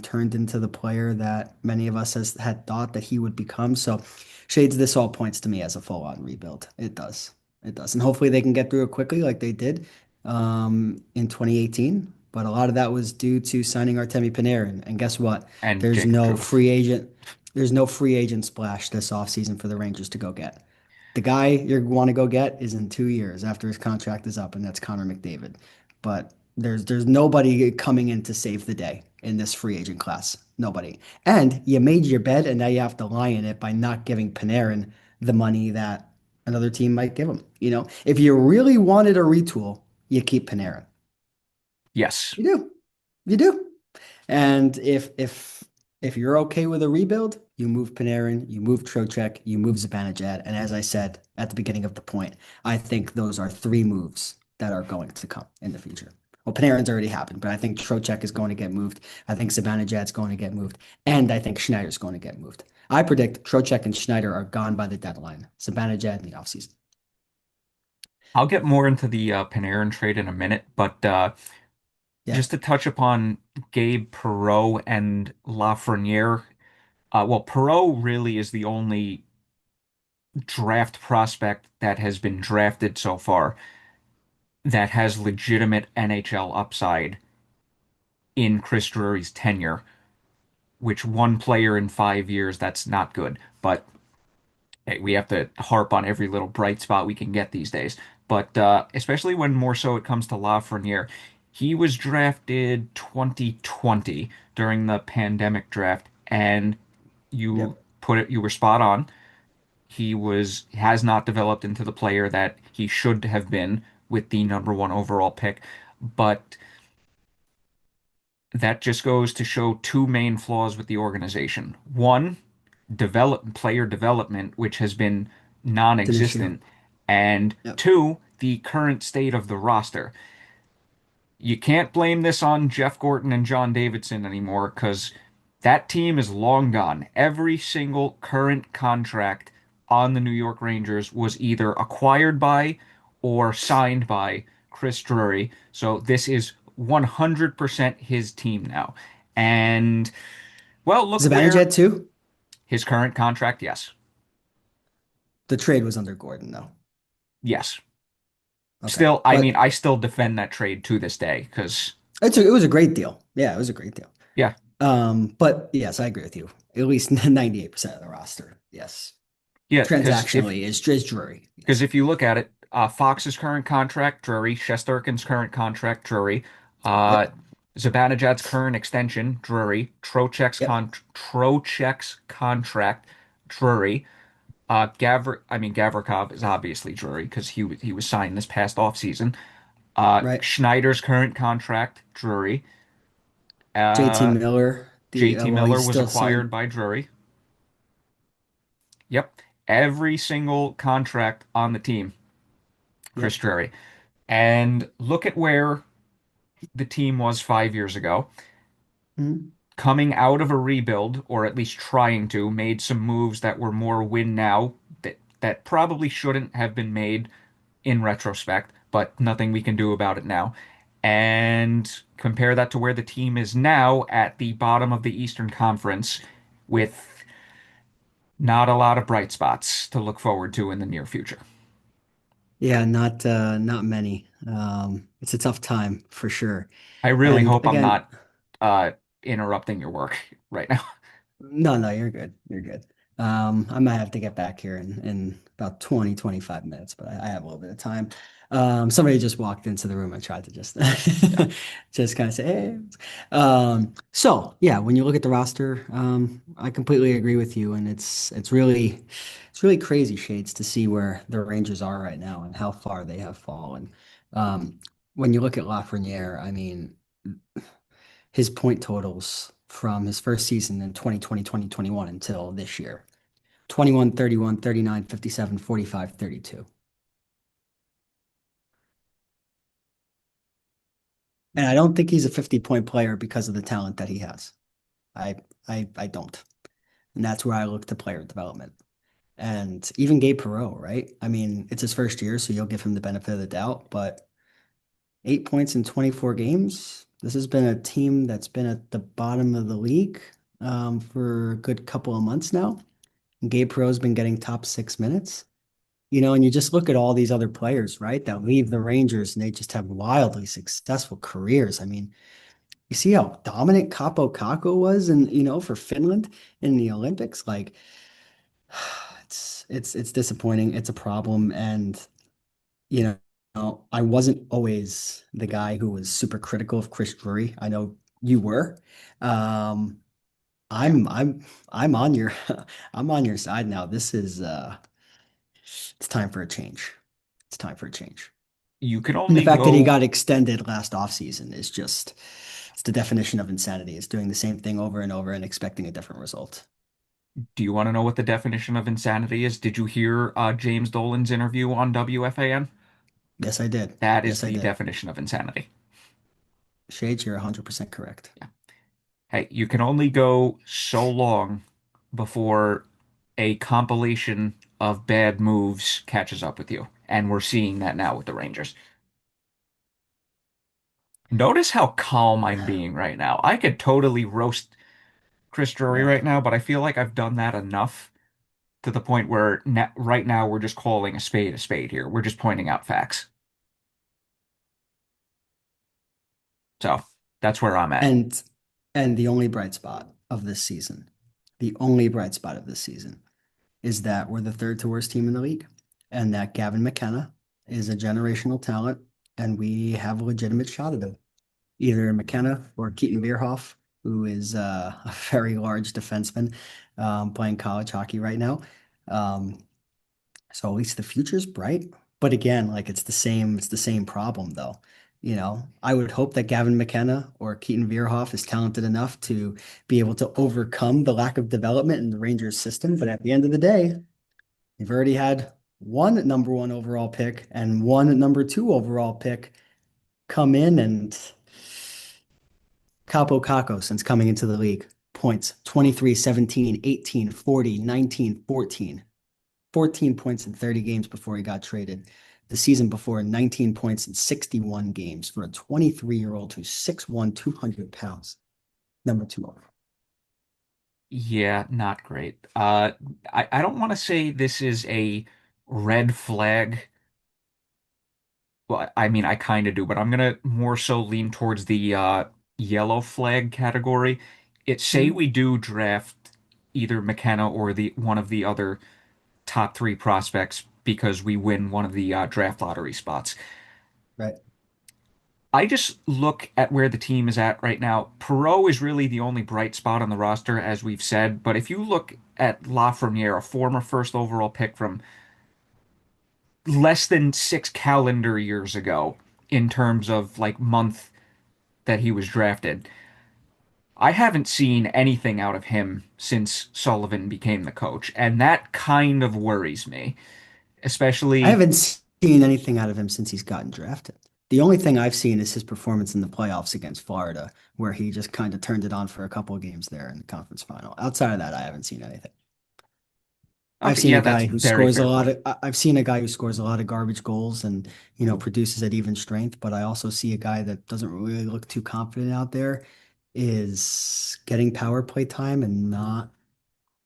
turned into the player that many of us had thought that he would become. So, Shades, this all points to me as a full-on rebuild. It does. It does. And hopefully they can get through it quickly like they did in 2018. But a lot of that was due to signing Artemi Panarin. And guess what?
And
There's
Jacob
no
Trouba.
free agent. There's no free agent splash this offseason for the Rangers to go get. The guy you want to go get is in 2 years after his contract is up, and that's Connor McDavid. But there's nobody coming in to save the day in this free agent class. Nobody. And you made your bed, and now you have to lie in it by not giving Panarin the money that another team might give him. If you really wanted a retool, you keep Panarin.
Yes.
You do. You do. And if you're okay with a rebuild, you move Panarin, you move Trocheck, you move Zibanejad, and as I said at the beginning of the point, I think those are three moves that are going to come in the future. Well, Panarin's already happened, but I think Trocheck is going to get moved. I think Zibanejad's going to get moved, and I think Schneider's going to get moved. I predict Trocheck and Schneider are gone by the deadline. Zibanejad in the offseason.
I'll get more into the Panarin trade in a minute, but
Yeah,
just to touch upon Gabe Perreault and Lafreniere, well, Perreault really is the only draft prospect that has been drafted so far that has legitimate NHL upside in Chris Drury's tenure, which one player in 5 years, that's not good. But hey, we have to harp on every little bright spot we can get these days. But especially when more so it comes to Lafreniere, he was drafted 2020 during the pandemic draft, and you
yep.
you were spot on. Has not developed into the player that he should have been with the number one overall pick. But that just goes to show two main flaws with the organization. One, player development, which has been
It's an issue.
non-existent, and
Yep.
two, the current state of the roster. You can't blame this on Jeff Gorton and John Davidson anymore because that team is long gone. Every single current contract on the New York Rangers was either acquired by or signed by Chris Drury. So this is 100% his team now. And, well, look where
Zibanejad too.
his current contract, yes.
The trade was under Gordon though.
Yes.
Okay,
Still, I mean,
but
I still defend that trade to this day because,
it was a great deal. Yeah, it was a great deal.
yeah,
But yes, I agree with you. At least 98% of the roster. Yes.
yeah,
Transactionally is Drury.
because
Yes.
if you look at it, Fox's current contract, Drury, Shesterkin's current contract, Drury, uh,
Yep.
Zibanejad's current extension, Drury,
Yep.
Trocheck's contract, Drury, Gavrikov is obviously Drury because he was signed this past offseason.
Right.
Schneider's current contract, Drury.
JT
Uh,
Miller,
JT
well,
Miller
he's
was
still
acquired
signed.
by Drury. Yep. Every single contract on the team, Chris
Yep.
Drury. And look at where the team was 5 years ago.
Mhm.
Coming out of a rebuild, or at least trying to, made some moves that were more win now that probably shouldn't have been made in retrospect, but nothing we can do about it now. And compare that to where the team is now at the bottom of the Eastern Conference with not a lot of bright spots to look forward to in the near future.
Yeah, not many. It's a tough time for sure.
I really
And
hope I'm
again,
not uh, interrupting your work right now.
no, no, you're good. You're good. I might have to get back here in about 20, 25 minutes, but I have a little bit of time. Somebody just walked into the room and tried to just
Yeah.
just kind of say, hey. So yeah, when you look at the roster, I completely agree with you, and it's really crazy shades to see where the Rangers are right now and how far they have fallen. Um, when you look at Lafreniere, I mean his point totals from his first season in 2020, 2021 until this year. 21, 31, 39, 57, 45, 32. And I don't think he's a 50-point player because of the talent that he has. I I don't. And that's where I look to player development. And even Gabe Perreault, right? I mean, it's his first year, so you'll give him the benefit of the doubt, but 8 points in 24 games. This has been a team that's been at the bottom of the league for a good couple of months now. Gabe Perreault's been getting top 6 minutes. And you just look at all these other players, right, that leave the Rangers and they just have wildly successful careers. I mean, you see how dominant Capo Caco was for Finland in the Olympics. Like, it's disappointing. It's a problem. And, I wasn't always the guy who was super critical of Chris Drury. I know you were. Um,
Yeah.
I'm on your I'm on your side now. It's time for a change. It's time for a change.
You can
And the
only
fact that he
go.
got extended last offseason is just, it's the definition of insanity. It's doing the same thing over and over and expecting a different result.
Do you want to know what the definition of insanity is? Did you hear James Dolan's interview on WFAN?
Yes, I did.
That is
Yes, I
the
did.
definition of insanity.
Shades, you're 100% correct.
Yeah. Hey, you can only go so long before a compilation of bad moves catches up with you. And we're seeing that now with the Rangers. Notice how calm I'm being right now. I could totally roast Chris Drury
Yeah.
right now, but I feel like I've done that enough to the point where right now we're just calling a spade here. We're just pointing out facts. So that's where I'm at.
And and the only bright spot of this season, the only bright spot of this season is that we're the third to worst team in the league, and that Gavin McKenna is a generational talent, and we have a legitimate shot at him. Either McKenna or Keaton Bierhoff, who is a very large defenseman playing college hockey right now. Um, so at least the future's bright. But again, like it's the same problem though. I would hope that Gavin McKenna or Keaton Bierhoff is talented enough to be able to overcome the lack of development in the Rangers system. But at the end of the day, you've already had one number one overall pick and one number two overall pick come in and Capo Caco since coming into the league. Points 23, 17, 18, 40, 19, 14. 14 points in 30 games before he got traded. The season before, 19 points in 61 games for a 23-year-old who's 6'1", 200 pounds. Number two overall.
Yeah, not great. I don't want to say this is a red flag. Well, I mean, I kind of do, but I'm gonna more so lean towards the yellow flag category. Say
Mhm.
we do draft either McKenna or the one of the other top three prospects because we win one of the draft lottery spots.
Right.
I just look at where the team is at right now. Perot is really the only bright spot on the roster, as we've said. But if you look at Lafreniere, a former first overall pick from less than 6 calendar years ago, in terms of like month that he was drafted, I haven't seen anything out of him since Sullivan became the coach, and that kind of worries me,
I
especially.
haven't seen anything out of him since he's gotten drafted. The only thing I've seen is his performance in the playoffs against Florida, where he just kind of turned it on for a couple of games there in the conference final. Outside of that, I haven't seen anything. I've
Okay,
seen a
yeah, that's
guy who
very
scores a
fair
lot
point.
of I've seen a guy who scores a lot of garbage goals and produces at even strength, but I also see a guy that doesn't really look too confident out there is getting power play time and not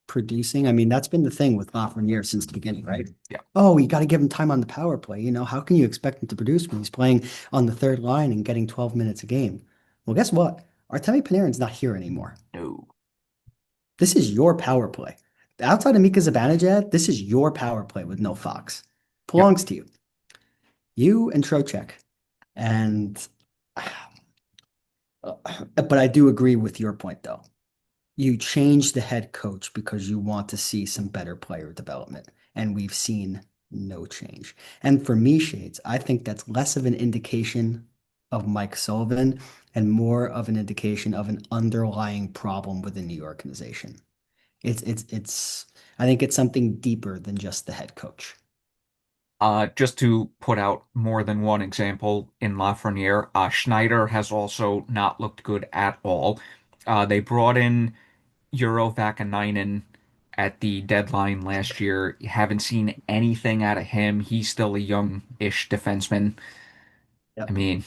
producing. I mean, that's been the thing with Lafreniere since the beginning, right?
Yeah,
Oh, you got to give him time on the power play. How can you expect him to produce when he's playing on the third line and getting 12 minutes a game? Well, guess what? Artemi Panarin's not here anymore.
no.
This is your power play. Outside of Mika Zibanejad, this is your power play with no Fox.
Yep.
Belongs to you. You and Trocheck. And but I do agree with your point though. You change the head coach because you want to see some better player development. And we've seen no change. And for me, Shades, I think that's less of an indication of Mike Sullivan and more of an indication of an underlying problem within the organization. It's I think it's something deeper than just the head coach.
Just to put out more than one example in Lafreniere, Schneider has also not looked good at all. They brought in Euro Vakanainen at the deadline last year. You haven't seen anything out of him. He's still a young-ish defenseman. I
Yep.
mean,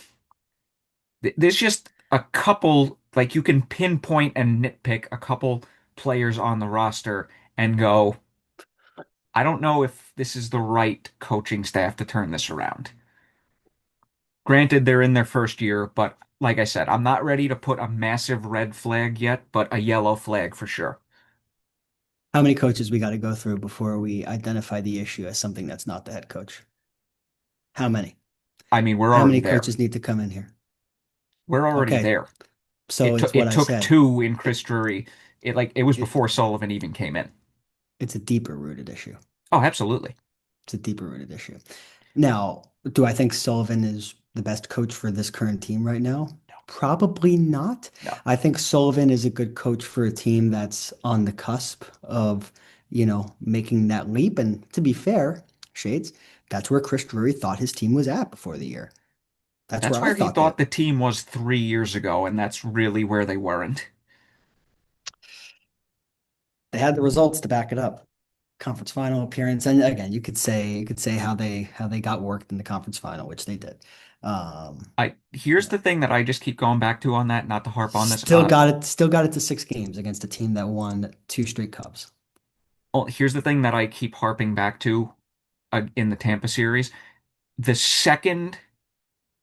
there's just a couple, like you can pinpoint and nitpick a couple players on the roster and go, I don't know if this is the right coaching staff to turn this around. Granted, they're in their first year, but like I said, I'm not ready to put a massive red flag yet, but a yellow flag for sure.
How many coaches we got to go through before we identify the issue as something that's not the head coach? How many?
I mean, we're
How
already
many
there.
coaches need to come in here?
We're already
Okay,
there.
so
It took
it's what
it
I
took
said.
two in Chris Drury. It was
It
before Sullivan even came in.
it's a deeper rooted issue.
Oh, absolutely.
It's a deeper rooted issue. Now, do I think Sullivan is the best coach for this current team right now? Probably not.
No.
I think Sullivan is a good coach for a team that's on the cusp of, making that leap. And to be fair, Shades, that's where Chris Drury thought his team was at before the year. That's
That's
where I
where he
thought
thought
that
the team was 3 years ago, and that's really where they weren't.
they had the results to back it up. Conference final appearance, and again, you could say how they got worked in the conference final, which they did.
Here's
Yeah.
the thing that I just keep going back to on that, not to harp on this.
Still got it to 6 games against a team that won two straight cups.
Here's the thing that I keep harping back to in the Tampa series. The second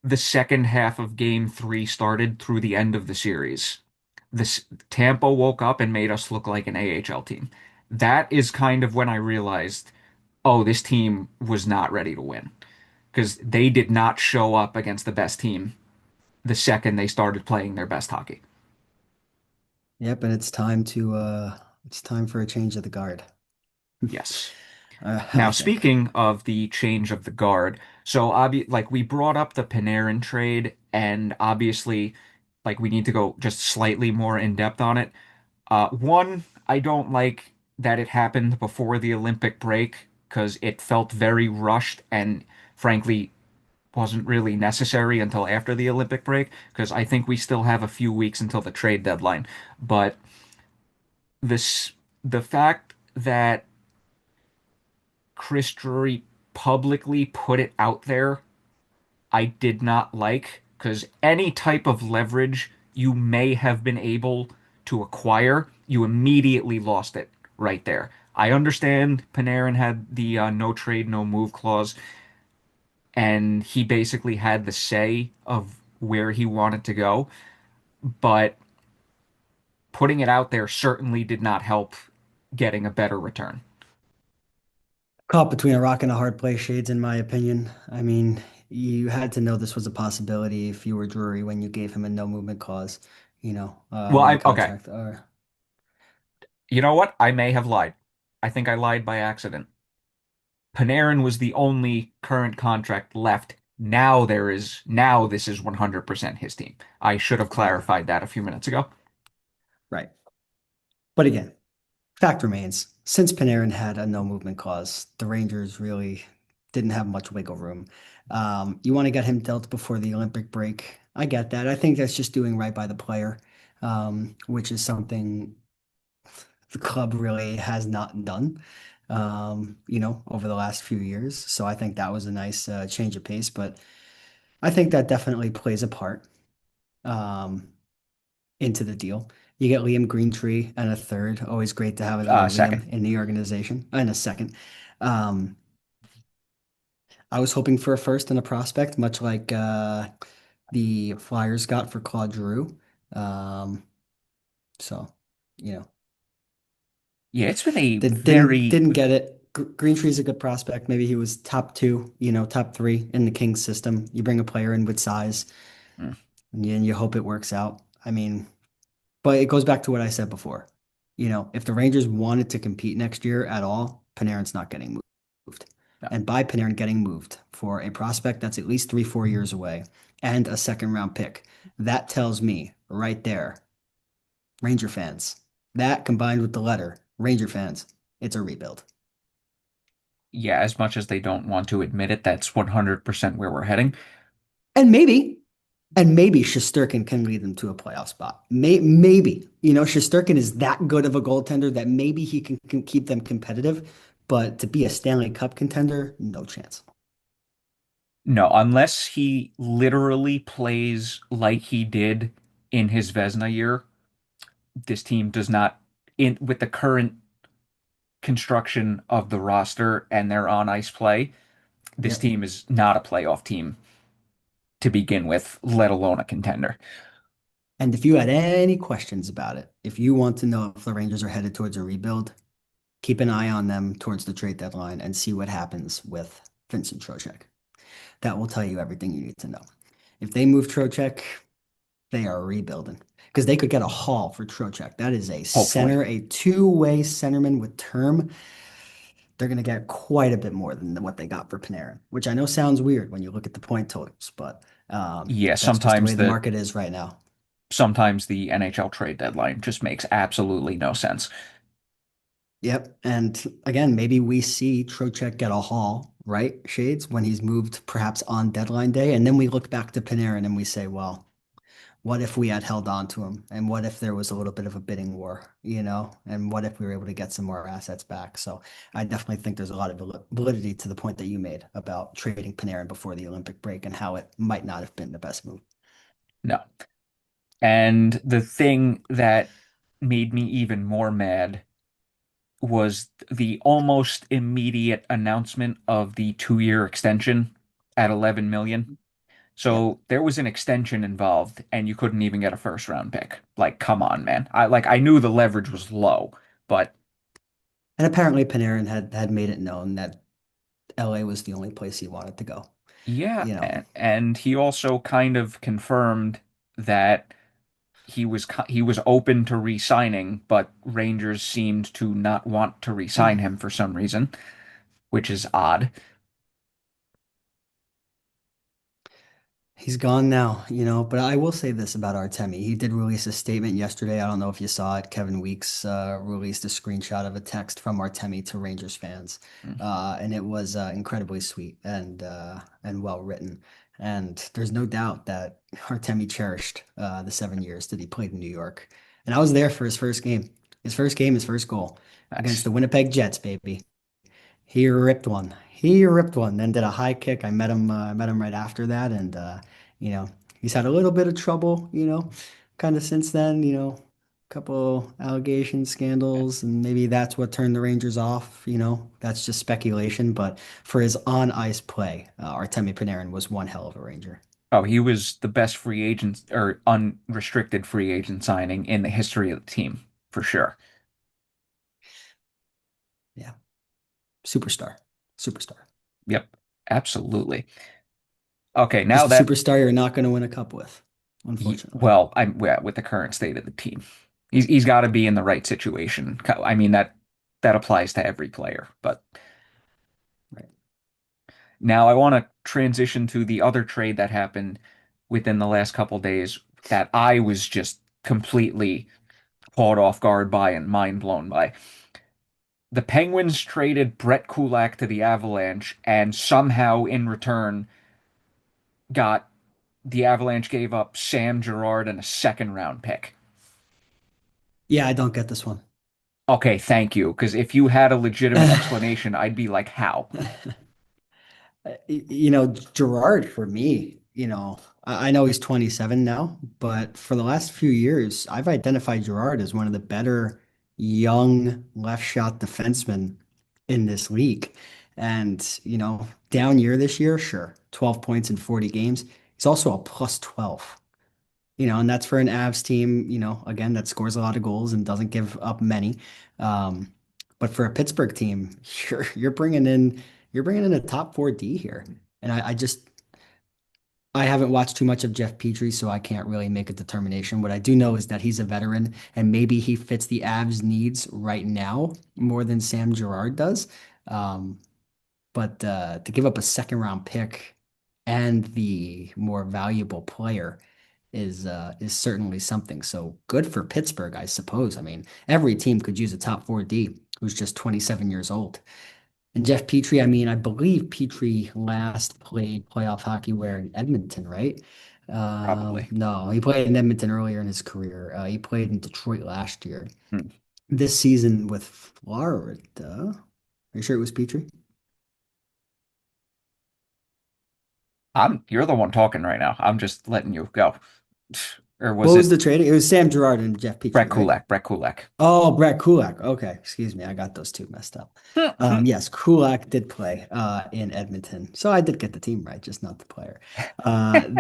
the second half of game three started through the end of the series, this Tampa woke up and made us look like an AHL team. That is kind of when I realized, oh, this team was not ready to win because they did not show up against the best team the second they started playing their best hockey.
Yep, and it's time for a change of the guard.
Yes.
I
Now,
think.
speaking of the change of the guard, so like we brought up the Panarin trade, and obviously, like we need to go just slightly more in depth on it. One, I don't like that it happened before the Olympic break because it felt very rushed and frankly wasn't really necessary until after the Olympic break because I think we still have a few weeks until the trade deadline. But this the fact that Chris Drury publicly put it out there, I did not like because any type of leverage you may have been able to acquire, you immediately lost it right there. I understand Panarin had the no trade, no move clause, and he basically had the say of where he wanted to go, but putting it out there certainly did not help getting a better return.
Caught between a rock and a hard place, Shades, in my opinion. I mean, you had to know this was a possibility if you were Drury when you gave him a no movement clause,
Well,
in the
okay.
contract. Or
You know what? I may have lied. I think I lied by accident. Panarin was the only current contract left. Now this is 100% his team. I should have
okay.
clarified that a few minutes ago.
Right. But again, fact remains, since Panarin had a no movement clause, the Rangers really didn't have much wiggle room. You want to get him dealt before the Olympic break. I get that. I think that's just doing right by the player, which is something the club really has not done, over the last few years. So I think that was a nice change of pace, but I think that definitely plays a part um, into the deal. You get Liam Greentree and a third. Always great to have another
Second.
Liam in the organization. And a second. Um, I was hoping for a first and a prospect, much like the Flyers got for Claude Giroux. Um, so, you know,
Yeah, it's been a
didn't
very
didn't get it. Greentree's a good prospect. Maybe he was top two, top three in the Kings system. You bring a player in with size,
mm,
and you hope it works out. I mean, but it goes back to what I said before. If the Rangers wanted to compete next year at all, Panarin's not getting moved.
no.
And by Panarin getting moved for a prospect that's at least 3, 4 years away and a second round pick, that tells me right there, Ranger fans, that combined with the letter, Ranger fans, it's a rebuild.
Yeah, as much as they don't want to admit it, that's 100% where we're heading.
And maybe Shesterkin can lead them to a playoff spot. Maybe, Shesterkin is that good of a goaltender that maybe he can keep them competitive, but to be a Stanley Cup contender, no chance.
No, unless he literally plays like he did in his Vezina year, this team does not, in with the current construction of the roster and their on ice play, this
Yep.
team is not a playoff team to begin with, let alone a contender.
And if you had any questions about it, if you want to know if the Rangers are headed towards a rebuild, keep an eye on them towards the trade deadline and see what happens with Vincent Trocheck. That will tell you everything you need to know. If they move Trocheck, they are rebuilding because they could get a haul for Trocheck. That is a
Hopefully.
center, a two-way centerman with term. They're going to get quite a bit more than what they got for Panarin, which I know sounds weird when you look at the point totals, but
Yeah,
that's just the way the market is right now.
sometimes the NHL trade deadline just makes absolutely no sense.
Yep. And again, maybe we see Trocheck get a haul, right, Shades, when he's moved perhaps on deadline day. And then we look back to Panarin and we say, well, what if we had held on to him? And what if there was a little bit of a bidding war, And what if we were able to get some more assets back? So I definitely think there's a lot of validity to the point that you made about trading Panarin before the Olympic break and how it might not have been the best move.
No. And the thing that made me even more mad was the almost immediate announcement of the 2-year extension at 11 million.
Yep.
So there was an extension involved and you couldn't even get a first round pick. Like, come on, man. I knew the leverage was low, but
And apparently Panarin had made it known that LA was the only place he wanted to go.
yeah,
You know,
and he also kind of confirmed that he was open to re-signing, but Rangers seemed to not want to re-sign him for some reason, which is odd.
He's gone now, but I will say this about Artemi. He did release a statement yesterday. I don't know if you saw it. Kevin Weeks released a screenshot of a text from Artemi to Rangers fans.
Mm.
And it was incredibly sweet and well written. And there's no doubt that Artemi cherished the 7 years that he played in New York. And I was there for his first game. His first goal against
Nice.
the Winnipeg Jets, baby. He ripped one. He ripped one, then did a high kick. I met him right after that, and he's had a little bit of trouble, kind of since then, couple allegations, scandals, and maybe that's what turned the Rangers off, That's just speculation, but for his on-ice play, Artemi Panarin was one hell of a Ranger.
Oh, he was the best free agent or unrestricted free agent signing in the history of the team, for sure.
Yeah, superstar, superstar.
Yep, absolutely. Okay, now
Just a
that
superstar you're not going to win a cup with, unfortunately.
well, I'm yeah, with the current state of the team, he's got to be in the right situation. I mean that applies to every player, but
Right.
now I want to transition to the other trade that happened within the last couple days that I was just completely caught off guard by and mind blown by. The Penguins traded Brett Kulak to the Avalanche, and somehow in return got the Avalanche gave up Sam Girard and a second round pick.
Yeah, I don't get this one.
Okay, thank you. Because if you had a legitimate explanation, I'd be like, how?
Gerard for me, I know he's 27 now, but for the last few years, I've identified Gerard as one of the better young left shot defensemen in this league. And, down year this year, sure, 12 points in 40 games. He's also a plus 12. And that's for an Avs team, again, that scores a lot of goals and doesn't give up many. Um, but for a Pittsburgh team, you're bringing in a top four D here. And I haven't watched too much of Jeff Petrie, so I can't really make a determination. What I do know is that he's a veteran and maybe he fits the Avs needs right now more than Sam Girard does. Um, but to give up a second round pick and the more valuable player is certainly something. So good for Pittsburgh, I suppose. I mean, every team could use a top four D who's just 27 years old. And Jeff Petrie, I mean, I believe Petrie last played playoff hockey where in Edmonton, right?
Probably.
No, he played in Edmonton earlier in his career. He played in Detroit last year.
Hmm.
This season with Florida. Are you sure it was Petrie?
You're the one talking right now. I'm just letting you go. Or was
What was
it
the trading? It was Sam Girard and Jeff Petrie,
Brett
right?
Kulak? Brett Kulak.
Oh, Brett Kulak. Okay, excuse me. I got those two messed up. Yes, Kulak did play in Edmonton. So I did get the team right, just not the player.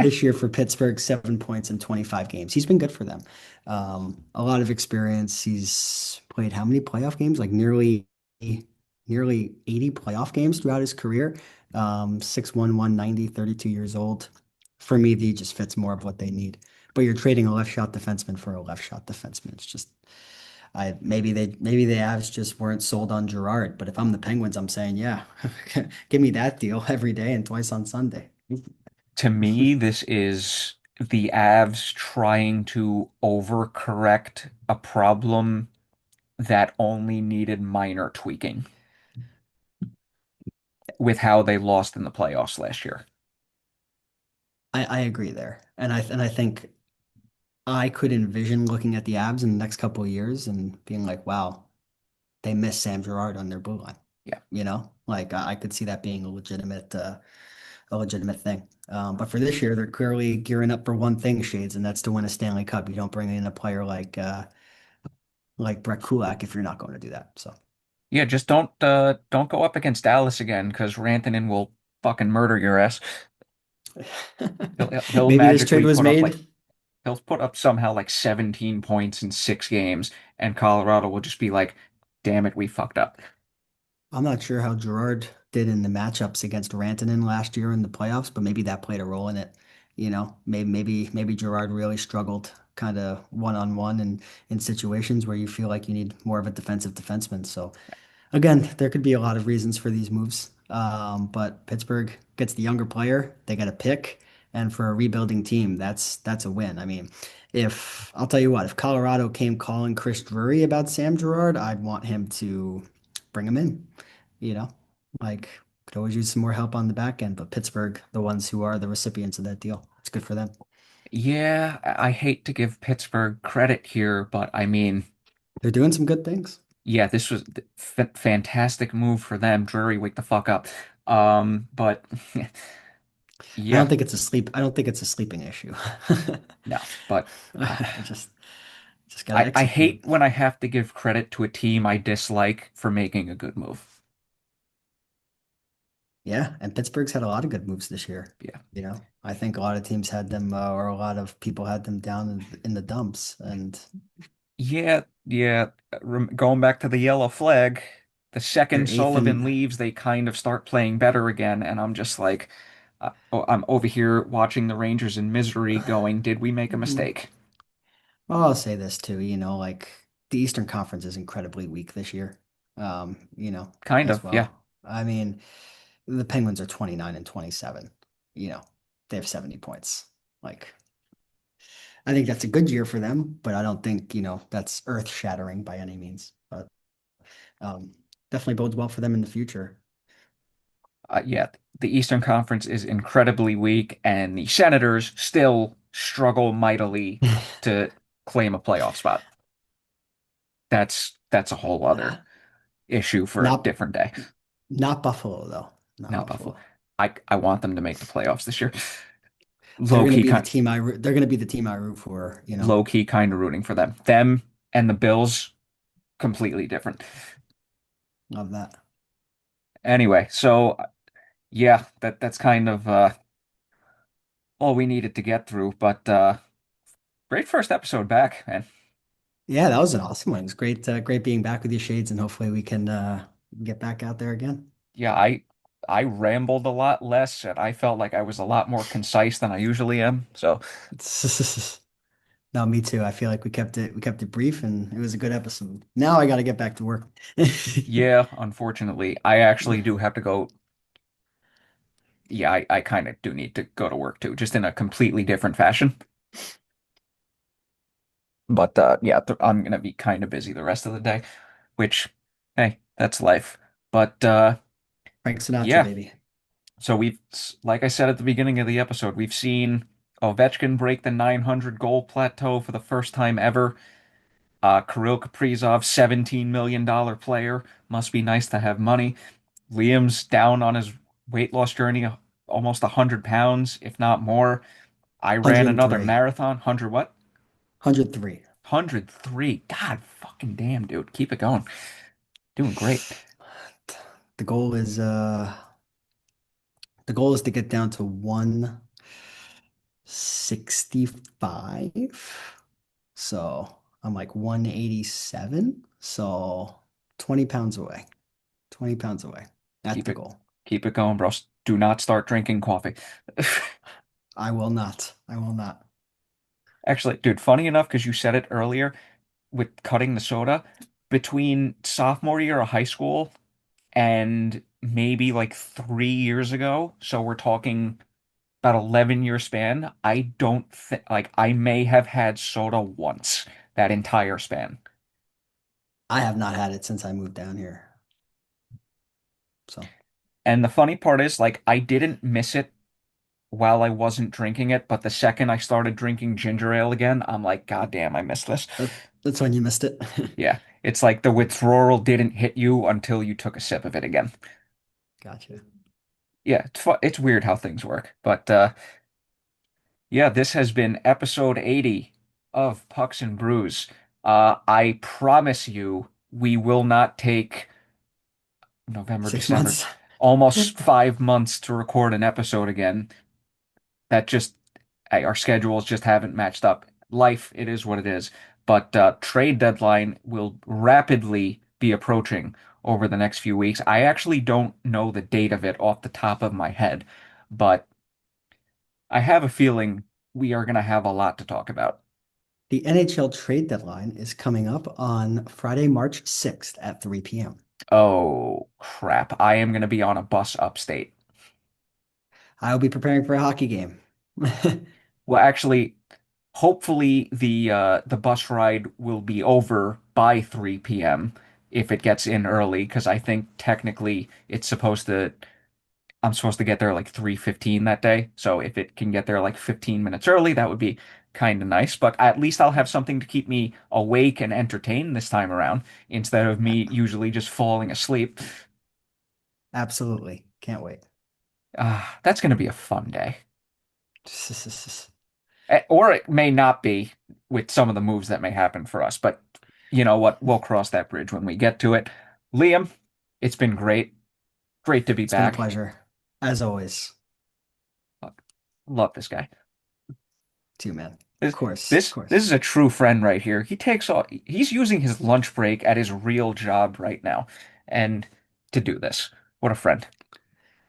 This year for Pittsburgh, 7 points in 25 games. He's been good for them. A lot of experience. He's played how many playoff games? Like nearly 80 playoff games throughout his career. 6'1", 190, 32 years old. For me, he just fits more of what they need. But you're trading a left shot defenseman for a left shot defenseman. It's just maybe the Avs just weren't sold on Girard. But if I'm the Penguins, I'm saying, yeah, give me that deal every day and twice on Sunday.
To me, this is the Avs trying to overcorrect a problem that only needed minor tweaking with how they lost in the playoffs last year.
I agree there. And I think I could envision looking at the Avs in the next couple of years and being like, wow, they miss Sam Girard on their blue line.
Yeah.
Like I could see that being a legitimate thing. But for this year, they're clearly gearing up for one thing, Shades, and that's to win a Stanley Cup. You don't bring in a player like Brett Kulak if you're not going to do that. So
Yeah, just don't go up against Dallas again because Rantanen will fucking murder your ass. He'll
maybe this trade
magically
was
put up like
made.
he'll put up somehow like 17 points in 6 games, and Colorado will just be like, damn it, we fucked up.
I'm not sure how Gerard did in the matchups against Rantanen last year in the playoffs, but maybe that played a role in it. Maybe Gerard really struggled kind of one-on-one and in situations where you feel like you need more of a defensive defenseman. So again, there could be a lot of reasons for these moves. But Pittsburgh gets the younger player, they got a pick, and for a rebuilding team, that's a win. I mean, if I'll tell you what, if Colorado came calling Chris Drury about Sam Girard, I'd want him to bring him in. You know, like could always use some more help on the back end, but Pittsburgh, the ones who are the recipients of that deal, it's good for them.
Yeah, I hate to give Pittsburgh credit here, but I mean,
They're doing some good things.
yeah, this was fantastic move for them. Drury, wake the fuck up. But yeah,
I don't think it's a sleeping issue.
no, but uh,
I just gotta
I hate
execute.
when I have to give credit to a team I dislike for making a good move.
Yeah, and Pittsburgh's had a lot of good moves this year.
Yeah.
I think a lot of teams had them, or a lot of people had them down in the dumps, and
Yeah, yeah. Going back to the yellow flag, the
they're
second
eighth
Sullivan
and
leaves, they kind of start playing better again, and I'm just like, I'm over here watching the Rangers in misery, going, "Did we make a mistake?"
well, I'll say this too, like the Eastern Conference is incredibly weak this year,
Kind
as
of, yeah.
well. I mean, the Penguins are 29 and 27. You know, they have 70 points. Like I think that's a good year for them, but I don't think, that's earth-shattering by any means. But um, definitely bodes well for them in the future.
Yeah, the Eastern Conference is incredibly weak, and the Senators still struggle mightily to claim a playoff spot. That's a whole other issue for a
Not
different day.
not Buffalo though. Not
Not Buffalo.
Buffalo.
I want them to make the playoffs this year. Low key kind
They're gonna be the team I root for,
low key kind of rooting for them. Them and the Bills completely different.
Love that.
Anyway, so yeah, that's kind of all we needed to get through, but great first episode back, man.
Yeah, that was an awesome one. It was great being back with you, Shades, and hopefully we can get back out there again.
Yeah, I rambled a lot less and I felt like I was a lot more concise than I usually am. So,
No, me too. I feel like we kept it brief and it was a good episode. Now I got to get back to work.
yeah, unfortunately, I actually do have to go. Yeah, I kind of do need to go to work too, just in a completely different fashion. But yeah, I'm gonna be kind of busy the rest of the day, which, hey, that's life. But
Frank Sinatra,
yeah,
baby.
so like I said at the beginning of the episode, we've seen Ovechkin break the 900 goal plateau for the first time ever. Kirill Kaprizov, $17 million player. Must be nice to have money. Liam's down on his weight loss journey, almost 100 pounds, if not more. I ran another
103.
marathon. 100 what?
103.
103. God fucking damn, dude. Keep it going. Doing great.
The goal is the goal is to get down to 165. So I'm like 187. So 20 pounds away. 20 pounds away. That's
Keep
the
it
goal.
keep it going, bro. Do not start drinking coffee.
I will not. I will not.
Actually, dude, funny enough, because you said it earlier with cutting the soda, between sophomore year of high school and maybe like 3 years ago, so we're talking about 11-year span, I don't think like I may have had soda once that entire span.
I have not had it since I moved down here. So
And the funny part is, like, I didn't miss it while I wasn't drinking it, but the second I started drinking ginger ale again, I'm like, God damn, I missed this.
that's when you missed it.
Yeah, it's like the withdrawal didn't hit you until you took a sip of it again.
Gotcha.
Yeah, it's weird how things work. But yeah, this has been episode 80 of Pucks and Brews. I promise you, we will not take November,
6 months.
December, almost 5 months to record an episode again. That just, hey, our schedules just haven't matched up. Life, it is what it is. But trade deadline will rapidly be approaching over the next few weeks. I actually don't know the date of it off the top of my head, but I have a feeling we are going to have a lot to talk about.
The NHL trade deadline is coming up on Friday, March 6th at 3 p.m.
Oh, crap. I am going to be on a bus upstate.
I'll be preparing for a hockey game.
Well, actually, hopefully the bus ride will be over by 3 p.m. if it gets in early, because I think technically I'm supposed to get there like 3:15 that day. So if it can get there like 15 minutes early, that would be kind of nice. But at least I'll have something to keep me awake and entertained this time around instead of me usually just falling asleep.
Absolutely. Can't wait.
That's going to be a fun day. Or it may not be with some of the moves that may happen for us, but you know what? We'll cross that bridge when we get to it. Liam, it's been great. Great to be
It's been a
back.
pleasure, as always,
Love this guy.
too, man. Of
This
course, of
this
course.
this is a true friend right here. He's using his lunch break at his real job right now and to do this. What a friend.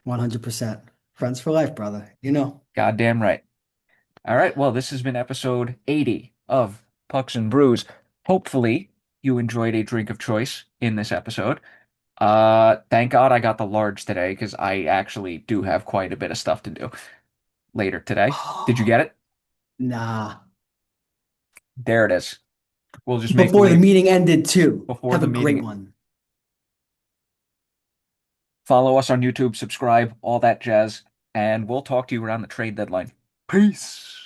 100%. Friends for life, brother.
Goddamn right. All right, well, this has been episode 80 of Pucks and Brews. Hopefully, you enjoyed a drink of choice in this episode. Thank God I got the large today because I actually do have quite a bit of stuff to do later today. Did you get it?
Nah,
There it is. We'll just make
Before the
believe
meeting ended too.
before
Have
the
a great
meeting.
one.
Follow us on YouTube, subscribe, all that jazz, and we'll talk to you around the trade deadline. Peace.